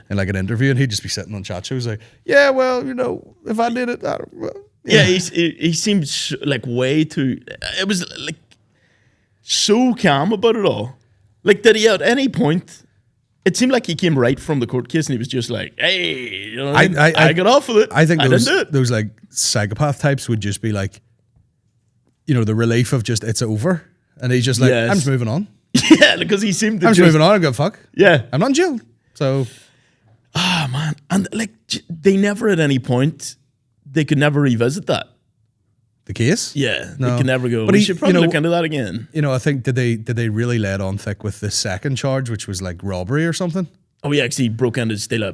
In like an interview, and he'd just be sitting on chat shows like, yeah, well, you know, if I did it, I don't, well, Yeah, he seems like way too. It was like so calm about it all. Like, did he at any point? It seemed like he came right from the court case and he was just like, "Hey, you know what I mean? I got off with it. I think didn't do it." those like psychopath types would just be like, you know, the relief of just it's over, and he's just like, Yes. I'm just moving on. Yeah, because he seemed to I'm just moving on. I go fuck. Yeah. I'm not in jail. So Oh, man. And like, they never at any point, they could never revisit that. the case, Yeah. No. They could never go, But we he- should probably you know- look into that again. you know, I think did they really lay it on thick with the second charge, which was like robbery or something? Oh, yeah, because he broke into steal a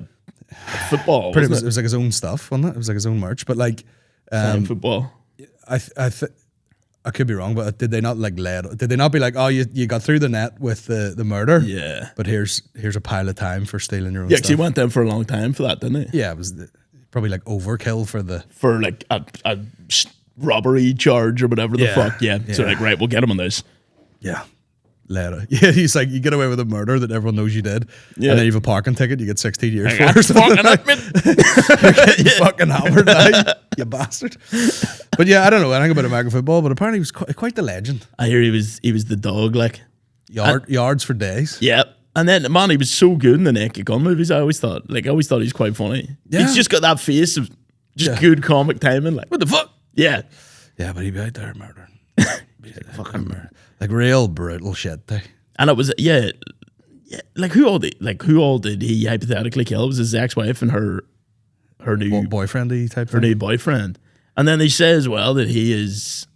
football, But it wasn't was like his own stuff, wasn't it? It was like his own merch. But like, football. I could be wrong, but did they not like did they not be like, oh, you got through the net with the murder? Yeah. But here's a pile of time for stealing your own Yeah, because he stuff. went down for a long time for that, didn't he? Yeah, it was probably like overkill for the. For like a robbery charge or whatever the Yeah. fuck. Yeah. So Yeah. like, right, we'll get him on this. Yeah. Later. Yeah, he's like, you get away with a murder that everyone knows you did. Yeah. And then you have a parking ticket, you get 16 years for I it or something. fucking Fucking hammered now, you bastard. But yeah, I don't know anything about American football, but apparently he was quite the legend. I hear he was the dog, like. Yards for days. Yeah. And then, man, he was so good in the Naked Gun movies, I always thought. Like, I always thought he was quite funny. Yeah. He's just got that face of just Yeah. good comic timing. Like, What the fuck? yeah. Yeah, but he'd be out there murdering. Fucking murder. Like real brutal shit. And it was, yeah, like who all did he hypothetically kill? It was his ex-wife and her new Boyfriendy type her thing. new boyfriend. And then they say as well that he is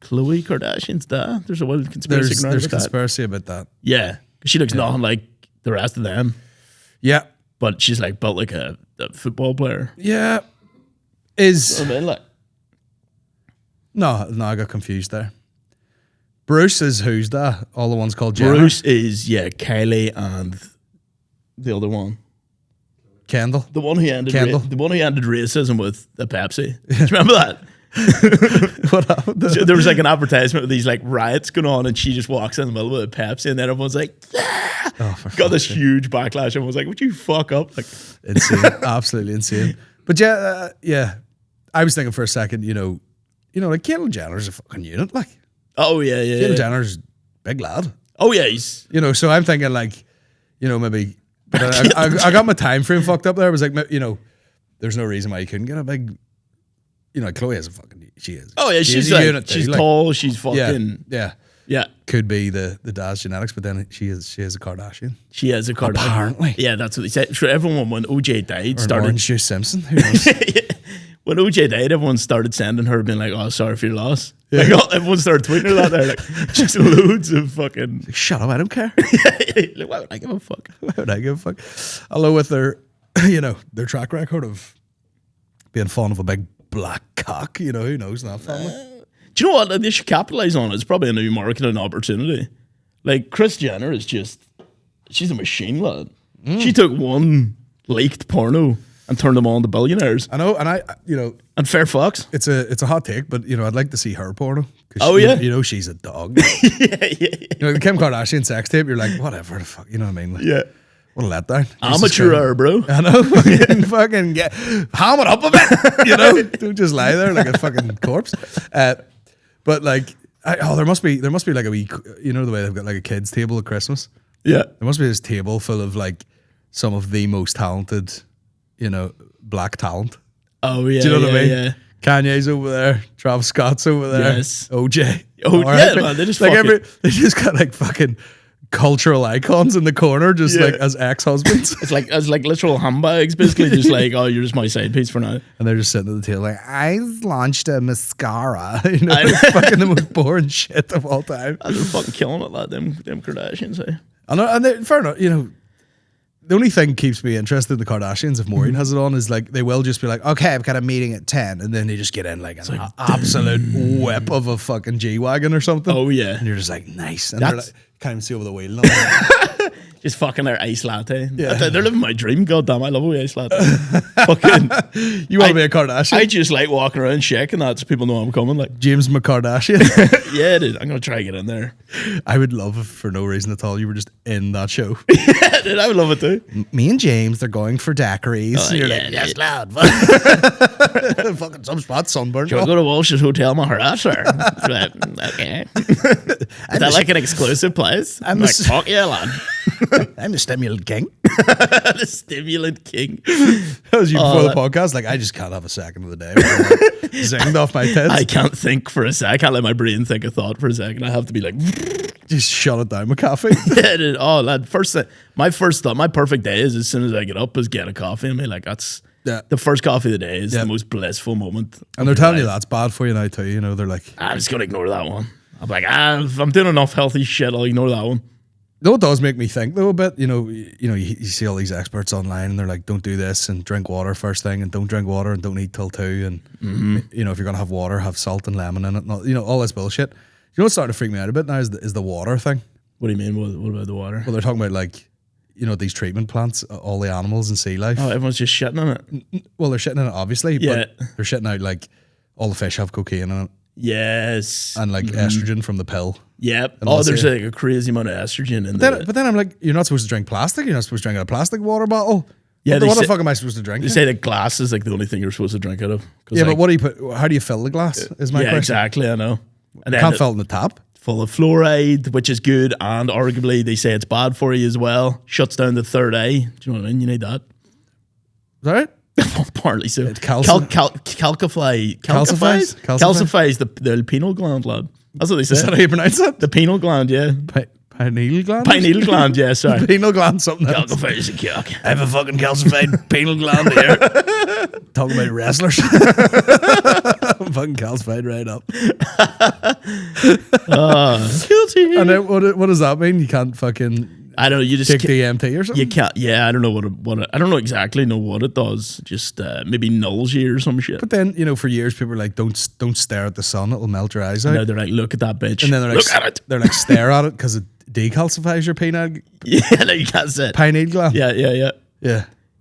Khloe Kardashian's dad. There's a wild conspiracy going on There's about that. conspiracy about that. Yeah, 'cause she looks nothing like the rest of them, Yeah. but she's like built like a football player. Yeah. Is I mean, like, no, I got confused there. Bruce is who's that? All the ones called Jenner? Bruce is Kylie and the other one, Kendall. the one who ended Kendall. the one who ended racism with a Pepsi. Do you remember that? What happened? So there was like an advertisement with these like riots going on, and she just walks in the middle with a Pepsi, and then everyone's like, "Yeah!" Oh, for Got this fuck's sake. huge backlash. Everyone was like, "Would you fuck up?" Like, Insane. Absolutely insane. But yeah. I was thinking for a second, you know, like Caitlyn Jenner's a fucking unit. Like oh yeah, Caitlyn Jenner's big lad. oh yeah, he's You know, so I'm thinking like, you know, maybe but I got my time frame fucked up there. I was like, you know, there's no reason why you couldn't get a big, you know, Chloe is a fucking, she is. oh yeah, she's a like, unit too, she's like, tall, she's fucking yeah. Could be the dad's genetics, but then she is a Kardashian. She has a Kardashian. Apparently. Yeah, that's what they said. Sure, everyone when OJ died Or an started Orange Juice Simpson. Who knows? when OJ died, everyone started sending her being like, "Oh, sorry for your loss." Like everyone started tweeting her that there, like just loads of fucking. Shut up! I don't care. Like, why would I give a fuck? Why would I give a fuck? Although with their, you know, their track record of being fond of a big black cock, you know, who knows in that family? Do you know what they should capitalize on? It's probably a new marketing opportunity. Like Kris Jenner is she's a machine, lad. She took one leaked porno and turned them on to billionaires. I know, and I, you know, And Fair Fox. it's a hot take, but you know, I'd like to see her porno. 'Cause Oh, she- yeah? you know, she's a dog. yeah. You know, the Kim Kardashian sex tape. You're like, whatever the fuck. You know what I mean? Like, Yeah. what a letdown. Jesus Amateur Christ. hour, bro. I know. Fucking get ham it up a bit. You know, don't just lie there like a fucking corpse. But like, there must be like a wee. You know the way they've got like a kids table at Christmas. Yeah. There must be this table full of like some of the most talented, you know, black talent. Oh yeah. Do you know what I mean? Yeah. Kanye's over there, Travis Scott's over there, Yes. OJ. Oh, All yeah, man, they just like fucking- they just got like fucking cultural icons in the corner, just Yeah. like as ex-husbands. It's like literal handbags, basically. Just like, oh, you're just my side piece for now. And they're just sitting at the table like, I launched a mascara. You know, it's fucking the most boring shit of all time. And they're fucking killing it, lad. Them Kardashians, eh? And fair enough, you know, the only thing keeps me interested in the Kardashians, if Maureen has it on, is like they will just be like, okay, I've got a meeting at 10. And then they just get in like an absolute whip of a fucking G-Wagon or something. Oh, yeah. And you're just like, nice. And they're That's- like, can't even see over the wheel. Just fucking their ice latte. Yeah. They're living my dream. God damn, I love a ice latte. Fucking. You want to be a Kardashian? I just like walking around shaking that so people know I'm coming. Like, James Mckegney. yeah, dude, I'm gonna try to get in there. I would love if for no reason at all you were just in that show. Dude, I would love it too. Me and James, they're going for daiquiris. Oh, And you're yeah, like, yeah. yes, lad. Fucking some spot sunburned. Should I go to Walsh's Hotel Maharaja? Right, okay. Is that like an exclusive place? I'm like, fuck yeah, lad. I'm the stimulant king. The stimulant king. That was you before the podcast. Like, I just can't have a second of the day. Like, zinged off my tits. I can't think for a sec. I can't let my brain think a thought for a second. I have to be like, just shut it down with caffeine. oh, lad. My first thought, my perfect day is as soon as I get up is get a coffee in me. Like, that's the first coffee of the day is the most blissful moment. And they're telling you that's bad for you now too. You know, they're like, I'm just gonna ignore that one. I'm like, if I'm doing enough healthy shit, I'll ignore that one. No, it does make me think though a bit. You see all these experts online, and they're like, don't do this and drink water first thing, and don't drink water and don't eat till 2, and if you're gonna have water, have salt and lemon in it. And all this bullshit. You know what's starting to freak me out a bit now is the water thing. What do you mean? What about the water? Well, they're talking about like, these treatment plants, all the animals and sea life. Oh, everyone's just shitting on it. Well, they're shitting in it obviously, but they're shitting out like all the fish have cocaine in it. Yes. And like estrogen from the pill. Yep. There's like a crazy amount of estrogen in there. But then I'm like, you're not supposed to drink plastic. You're not supposed to drink out a plastic water bottle. Yeah. What the fuck am I supposed to drink? They say that glass is like the only thing you're supposed to drink out of. Yeah, but what do you put? How do you fill the glass? Is my question. Exactly. I know. And you can't fill it in the tap. Full of fluoride, which is good, and arguably they say it's bad for you as well. Shuts down the third eye. Do you know what I mean? You need that. Is that right? Partly so. It calcifies the pineal gland, lad. That's what they say. Is that how you pronounce it? The pineal gland, yeah. Pineal gland? Pineal gland, yeah, sorry. Pineal gland, something else. Calcifies the cock. I have a fucking calcified pineal gland here. Talking about wrestlers. I'm fucking calcified right up. Guilty. And then what does that mean? You can't fucking... I don't know. You just take DMT or something. You can't. Yeah, I don't know I don't know exactly what it does. Just maybe nulls you or some shit. But then for years people were like, don't stare at the sun; it'll melt your eyes out. Now they're like, look at that bitch. And then they're like, look at it. They're like, stare at it because it decalcifies your pineal. Yeah, no, you can't say it. Pineal gland. Yeah.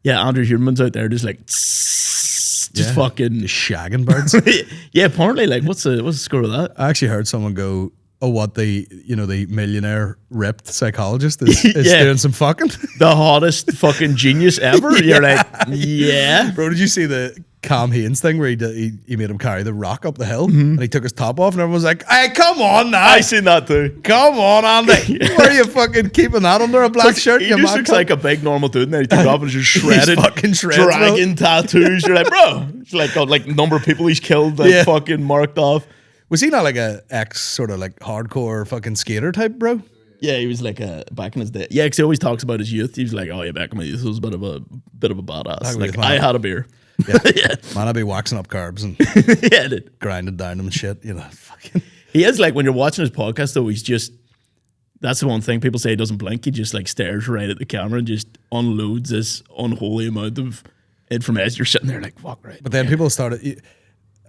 Andrew Huberman's out there just like, just fucking just shagging birds. Yeah, apparently, like, what's the score of that? I actually heard someone go, oh, what the millionaire ripped psychologist is doing some fucking. The hottest fucking genius ever. You're like, yeah. Bro, did you see the Cam Haynes thing where he made him carry the rock up the hill and he took his top off and everyone was like, hey, come on now. I seen that too. Come on, Andy. Why are you fucking keeping that under a black shirt? He just looks like a big normal dude and then he took it off and is just shredded. He's fucking shredded. Dragon tattoos. You're like, bro. It's like got like number of people he's killed fucking marked off. Was he not like a ex sort of like hardcore fucking skater type, bro? Yeah, he was like back in his day. Yeah, because he always talks about his youth. He was like, oh yeah, back in my youth, I was a bit of a badass. Like I had a beer. Yeah. Man, I'd be waxing up carbs and grinding down them and shit. Fucking. He is like when you're watching his podcast though. He's just that's the one thing people say he doesn't blink. He just like stares right at the camera and just unloads this unholy amount of information. You're sitting there like, fuck right. But then people started.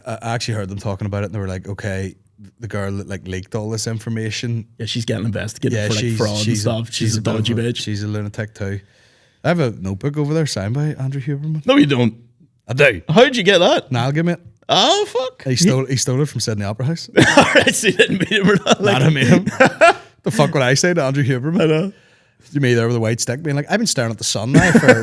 I actually heard them talking about it and they were like, okay, the girl that like leaked all this information. Yeah, she's getting investigated for like fraud and stuff. She's a dodgy bitch. She's a lunatic too. I have a notebook over there signed by Andrew Huberman. No, you don't. I do. How'd you get that? Niall gave me it. Oh, fuck. He stole it from Sydney Opera House. Alright, so you didn't meet him or not? Like, I meet him. The fuck would I say to Andrew Huberman? I know. You me there with a white stick being like, I've been staring at the sun now for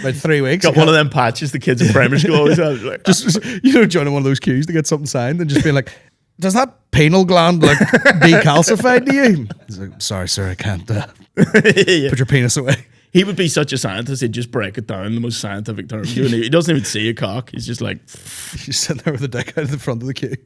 about 3 weeks. Got one of them patches the kids in primary school always have. Like, just joining one of those queues to get something signed and just being like, does that pineal gland like decalcified to you? He's like, sorry, sir, I can't put your penis away. He would be such a scientist, he'd just break it down the most scientific terms. He doesn't even see a cock. He's just like... He's sitting there with a dick out of the front of the queue.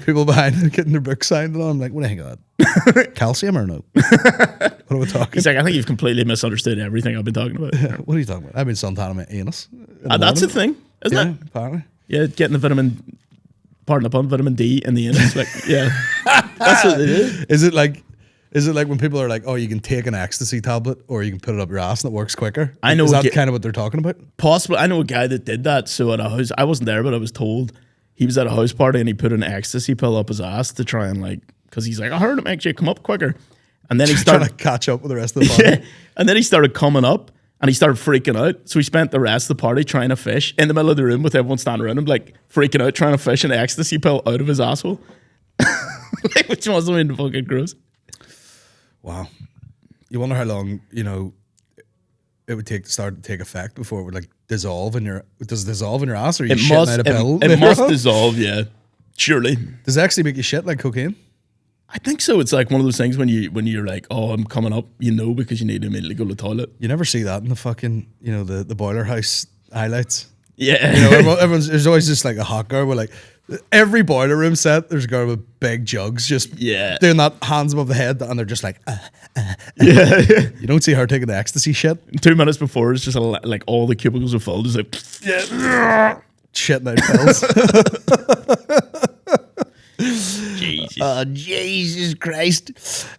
People behind him getting their book signed and all. I'm like, what do you think of that? Calcium or no? What are we talking? He's like, I think you've completely misunderstood everything I've been talking about. What are you talking about? I've been suntanning my anus. That's the thing, isn't it? Apparently. Yeah, getting the vitamin... Pardon the pun, vitamin D in the anus. Like, yeah. That's what they do. Is it like when people are like, oh, you can take an ecstasy tablet or you can put it up your ass and it works quicker? I know. Is that kind of what they're talking about? Possibly. I know a guy that did that. So at a house, I wasn't there, but I was told he was at a house party and he put an ecstasy pill up his ass to try and like, because he's like, I heard it makes you come up quicker. And then he started trying to catch up with the rest of the party. Yeah. And then he started coming up and he started freaking out. So he spent the rest of the party trying to fish in the middle of the room with everyone standing around him, like freaking out, trying to fish an ecstasy pill out of his asshole. Like, which must have been fucking gross. Wow. You wonder how long, it would take to take effect before it would like dissolve in your... Does it dissolve in your ass or are you shitting out a pill? It must dissolve, yeah. Surely. Does it actually make you shit like cocaine? I think so. It's like one of those things when you're like, oh, I'm coming up, because you need to immediately go to the toilet. You never see that in the fucking, the boiler house highlights. Yeah. Everyone's, there's always just like a hot girl with like, every boiler room set, there's a girl with big jugs just doing that hands above the head, and they're just like, Yeah. You don't see her taking the ecstasy shit. 2 minutes before, it's just like all the cubicles are full. Just like, Shitting out pills. Jesus. Jesus Christ.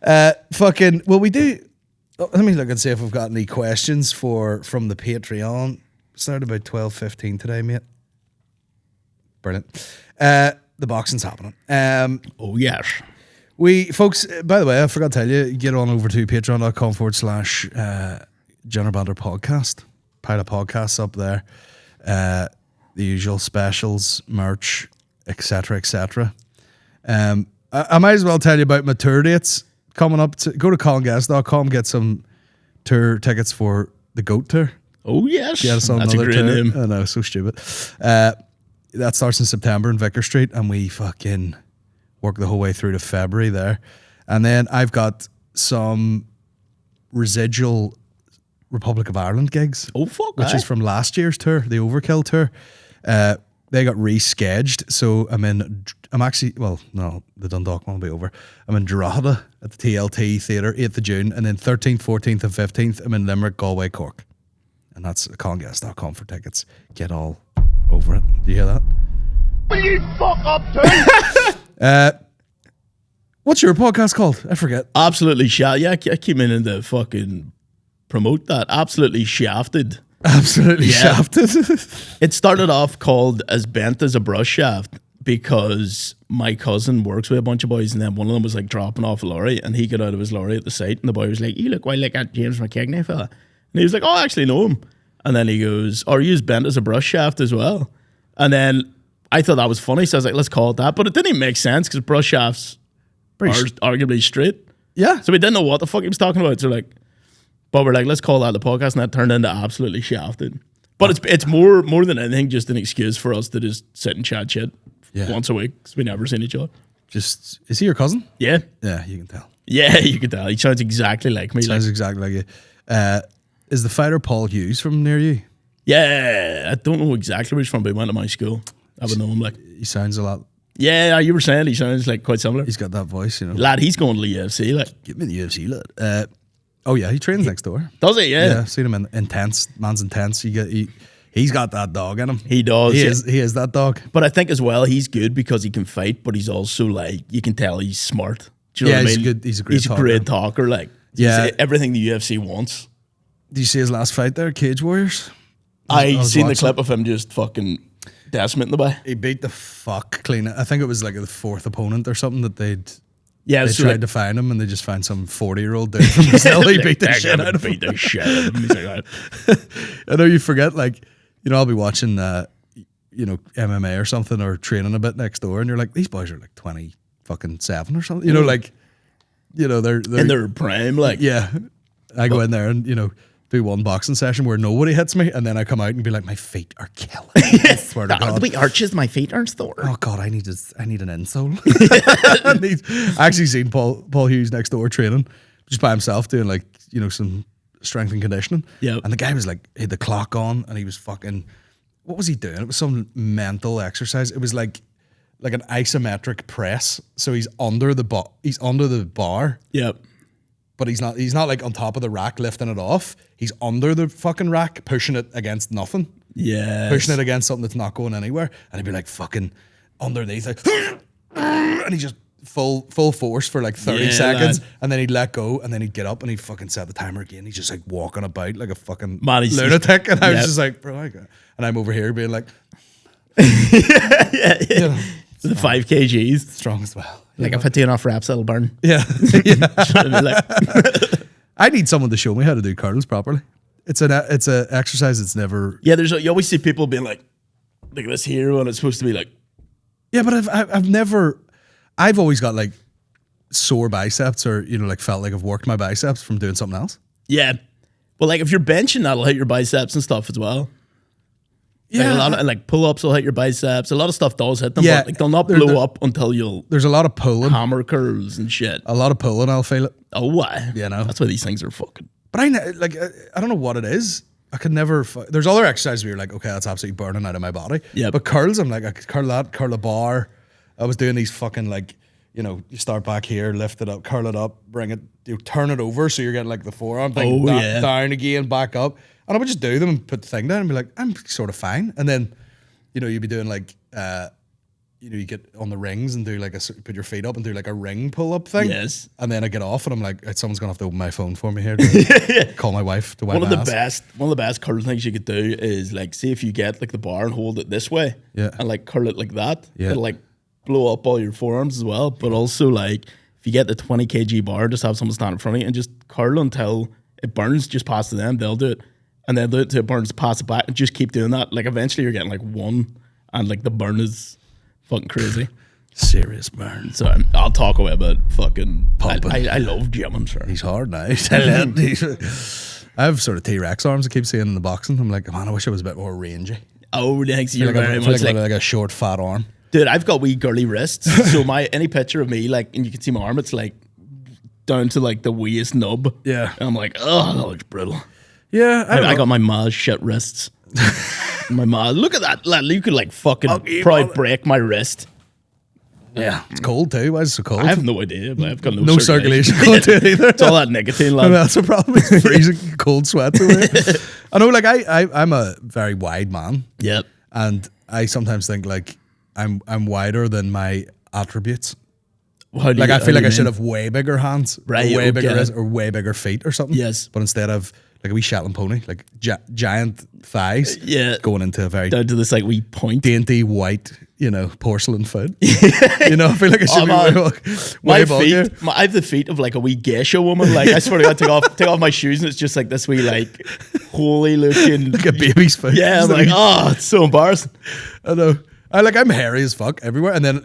We do. Let me look and see if we've got any questions from the Patreon. Started about 12:15 today, mate. Brilliant. The boxing's happening. Oh, yes. Folks, by the way, I forgot to tell you, get on over to patreon.com/General Banter Podcast. Pile of podcasts up there. The usual specials, merch, etc., etc. I might as well tell you about my tour dates coming up. Go to collinguest.com, get some tour tickets for the GOAT tour. Oh, yes. That's a great tour. name. I know, so stupid. That starts in September in Vicar Street, and we fucking work the whole way through to February there. And then I've got some residual Republic of Ireland gigs. Oh, fuck. Which is from last year's tour, the Overkill tour. They got rescheduled, so the Dundalk one will be over. I'm in Drogheda at the TLT Theatre, 8th of June, and then 13th, 14th, and 15th, I'm in Limerick, Galway, Cork. And that's collinguest.com for tickets. Get all over it. Do you hear that? Will you fuck up too? What's your podcast called? I forget. Absolutely shafted. Yeah, I keep meaning to fucking promote that. Absolutely shafted. Absolutely shafted. It started off called As Bent as a Brush Shaft because my cousin works with a bunch of boys, and then one of them was like dropping off a lorry, and he got out of his lorry at the site, and the boy was like, "You look quite like that James Mckegney fella." And he was like, "Oh, I actually know him." And then he goes, "Are you as bent as a brush shaft as well?" And I thought that was funny, so I was like, let's call it that. But it didn't even make sense because brush shafts are arguably straight. Yeah. So we didn't know what the fuck he was talking about. So but we're like, let's call that the podcast, and that turned into Absolutely Shafted. But it's more than anything just an excuse for us to just sit and chat shit once a week because we never seen each other. Is he your cousin? Yeah. Yeah, you can tell. Yeah, you can tell. He sounds exactly like me. Sounds exactly like you. Is the fighter Paul Hughes from near you? Yeah, I don't know exactly where he's from, but he went to my school. I would know him He sounds a lot. Yeah, you were saying he sounds like quite similar. He's got that voice, Lad, he's going to the UFC. Give me the UFC, lad. Oh yeah, he trains next door. Does he? Yeah. Yeah, I've seen him in Intense. Man's intense. He's got that dog in him. He does. He is that dog. But I think as well, he's good because he can fight, but he's also you can tell he's smart. Do you know what I mean? He's a great talker. Great talker. Yeah. Everything the UFC wants. Did you see his last fight there, Cage Warriors? I seen the clip of him just fucking decimating the guy. He beat the fuck clean. I think it was like the fourth opponent or something that they tried to find him, and they just found some 40-year-old dude from Brazil. He beat the shit out of him. Beat the shit out of him. He's like, I know you forget, I'll be watching, MMA or something, or training a bit next door, and you're like, these boys are like 27 or something. They're in their prime, yeah. I go in there and do one boxing session where nobody hits me, and then I come out and be like, my feet are killing. I swear to God. The arches, my feet aren't sore. Oh God, I need an insole. I actually seen Paul Hughes next door training just by himself doing some strength and conditioning. Yeah. And the guy was he had the clock on, and he was fucking, what was he doing? It was some mental exercise. It was like an isometric press. So he's under the bar. Yep. But he's not like on top of the rack lifting it off. He's under the fucking rack, pushing it against nothing. Yeah. Pushing it against something that's not going anywhere. And he'd be like fucking underneath, and he just full force for 30 seconds. Lad. And then he'd let go, and then he'd get up and he'd fucking set the timer again. He's just walking about like a fucking he's lunatic. And I was just like, bro, and I'm over here being like, yeah. The 5 kgs. Strong as well. If I do enough reps, it'll burn. Yeah. I need someone to show me how to do curls properly. It's an exercise that's never. Yeah, you always see people being like this here when it's supposed to be like. Yeah, but I've always got sore biceps, or felt like I've worked my biceps from doing something else. Yeah, well, if you're benching, that'll hit your biceps and stuff as well. Like, a lot of like pull-ups will hit your biceps. A lot of stuff does hit them, Yeah. but like they'll not They're- blow they're- up until you'll There's a lot of pulling. hammer curls and shit. A lot of pulling, I'll feel it. Oh, why? You know. That's why these things are fucking. But I don't know what it is. I could never. There's other exercises where you're like, okay, that's absolutely burning out of my body. Yeah. But curls, I'm like, I could curl that, curl a bar. I was doing these fucking like, you know, you start back here, lift it up, curl it up, bring it, you turn it over so you're getting like the forearm thing, down again, back up. And I would just do them and put the thing down and be like, I'm sort of fine. And then, you know, you'd be doing like, you know, you get on the rings and do like put your feet up and do like a ring pull up thing. Yes. And then I get off and I'm like, someone's gonna have to open my phone for me here to call my wife to wipe One my of the ass. best curl things you could do is like, see if you get like the bar and hold it this way, Yeah. and like curl it like that, Yeah. it'll like blow up all your forearms as well. But also like, if you get the 20 kg bar, just have someone stand in front of you and just curl until it burns. Just pass to them, they'll do it, and then do it till it burns, pass it back, and just keep doing that. Like eventually, you're getting like one, and like the burn is fucking crazy. Serious burn. So I'll talk away about fucking Pumping. I love gymming, sir. He's hard now. I have sort of T-Rex arms I keep seeing in the boxing. I'm like, man, I wish I was a bit more rangy. Oh, thanks. You're I feel very like, much like a short, fat arm. dude, I've got wee girly wrists. So any picture of me, like, and you can see my arm, it's like down to like the weeest nub. Yeah. And I'm like, oh, that looks brutal. Yeah, I got my ma's shit wrists. My ma, look at that, lad. You could like fucking Okay, probably mother. break my wrist. Yeah, it's cold too. Why is it so cold? I have no idea, but I've got no circulation going to it either. It's all that nicotine, And lad. that's a problem. It's freezing cold sweats over here. I know, like I'm a very wide man, Yep. and I sometimes think like I'm wider than my attributes. How do Like you- I how feel do like you I should mean? have way bigger hands, Right, or way bigger okay. wrists, or way bigger feet or something. Yes. But instead of like a wee Shetland pony, like giant thighs, Yeah. going into a very down to this like wee point. dainty white, you know, porcelain foot. You know, I feel like I should Oh, be man. way My above here. feet, I have the feet of like a wee geisha woman. Like I swear to God, take off my shoes and it's just like this wee like holy looking. Like a baby's foot. Yeah, I'm Just like, oh, it's so embarrassing. I know. I'm hairy as fuck everywhere, and then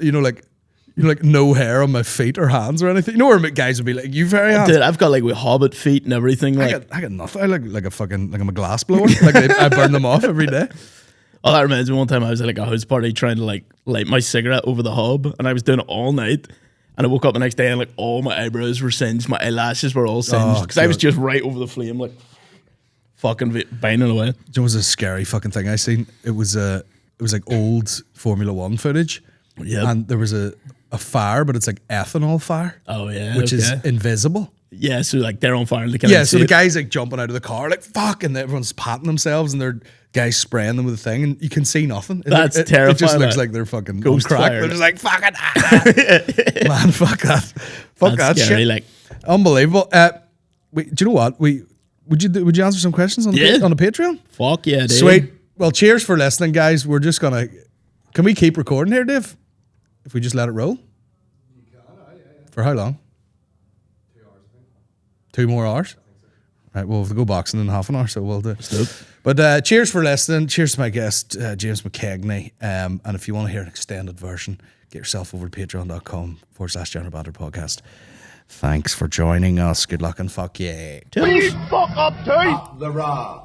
like no hair on my feet or hands or anything. You know where guys would be like, "You've hairy hands." Dude, I've got like with hobbit feet and everything. Like, I got nothing. I look like a fucking like I'm a glass blower. Like I burn them off every day. oh, that reminds me. One time I was at like a house party trying to like light my cigarette over the hob, and I was doing it all night. And I woke up the next day and like all my eyebrows were singed, my eyelashes were all singed because I was God. just right over the flame, like fucking banging away. Do you know, it was a scary fucking thing I seen. It was like old Formula One footage. Yep. And there was a fire, but it's like ethanol fire. Oh yeah, Which is okay. invisible. Yeah, so like they're on fire. And they can't Yeah, so see the it. guy's like jumping out of the car, like fuck, and everyone's patting themselves, and they're guys spraying them with the thing, and you can see nothing. That's It just terrifying, looks that. like they're fucking Ghost on crack. fire. They're just like fucking man, fuck that, fuck That's that scary, shit. like- Unbelievable. Wait, do you know what? Would you answer some questions on Yeah. on the Patreon? Fuck yeah, dude. Sweet. Well, cheers for listening, guys. We're just gonna. Can we keep recording here, Dave? If we just let it roll. For how long? 2 hours, I think. 2 more hours? Right, we'll have to go boxing in half an hour, so we'll do. But cheers for listening. Cheers to my guest, James Mckegney. And if you want to hear an extended version, get yourself over to patreon.com/Gender Banter Podcast. Thanks for joining us. Good luck and fuck yeah. Please fuck up, too. The raw.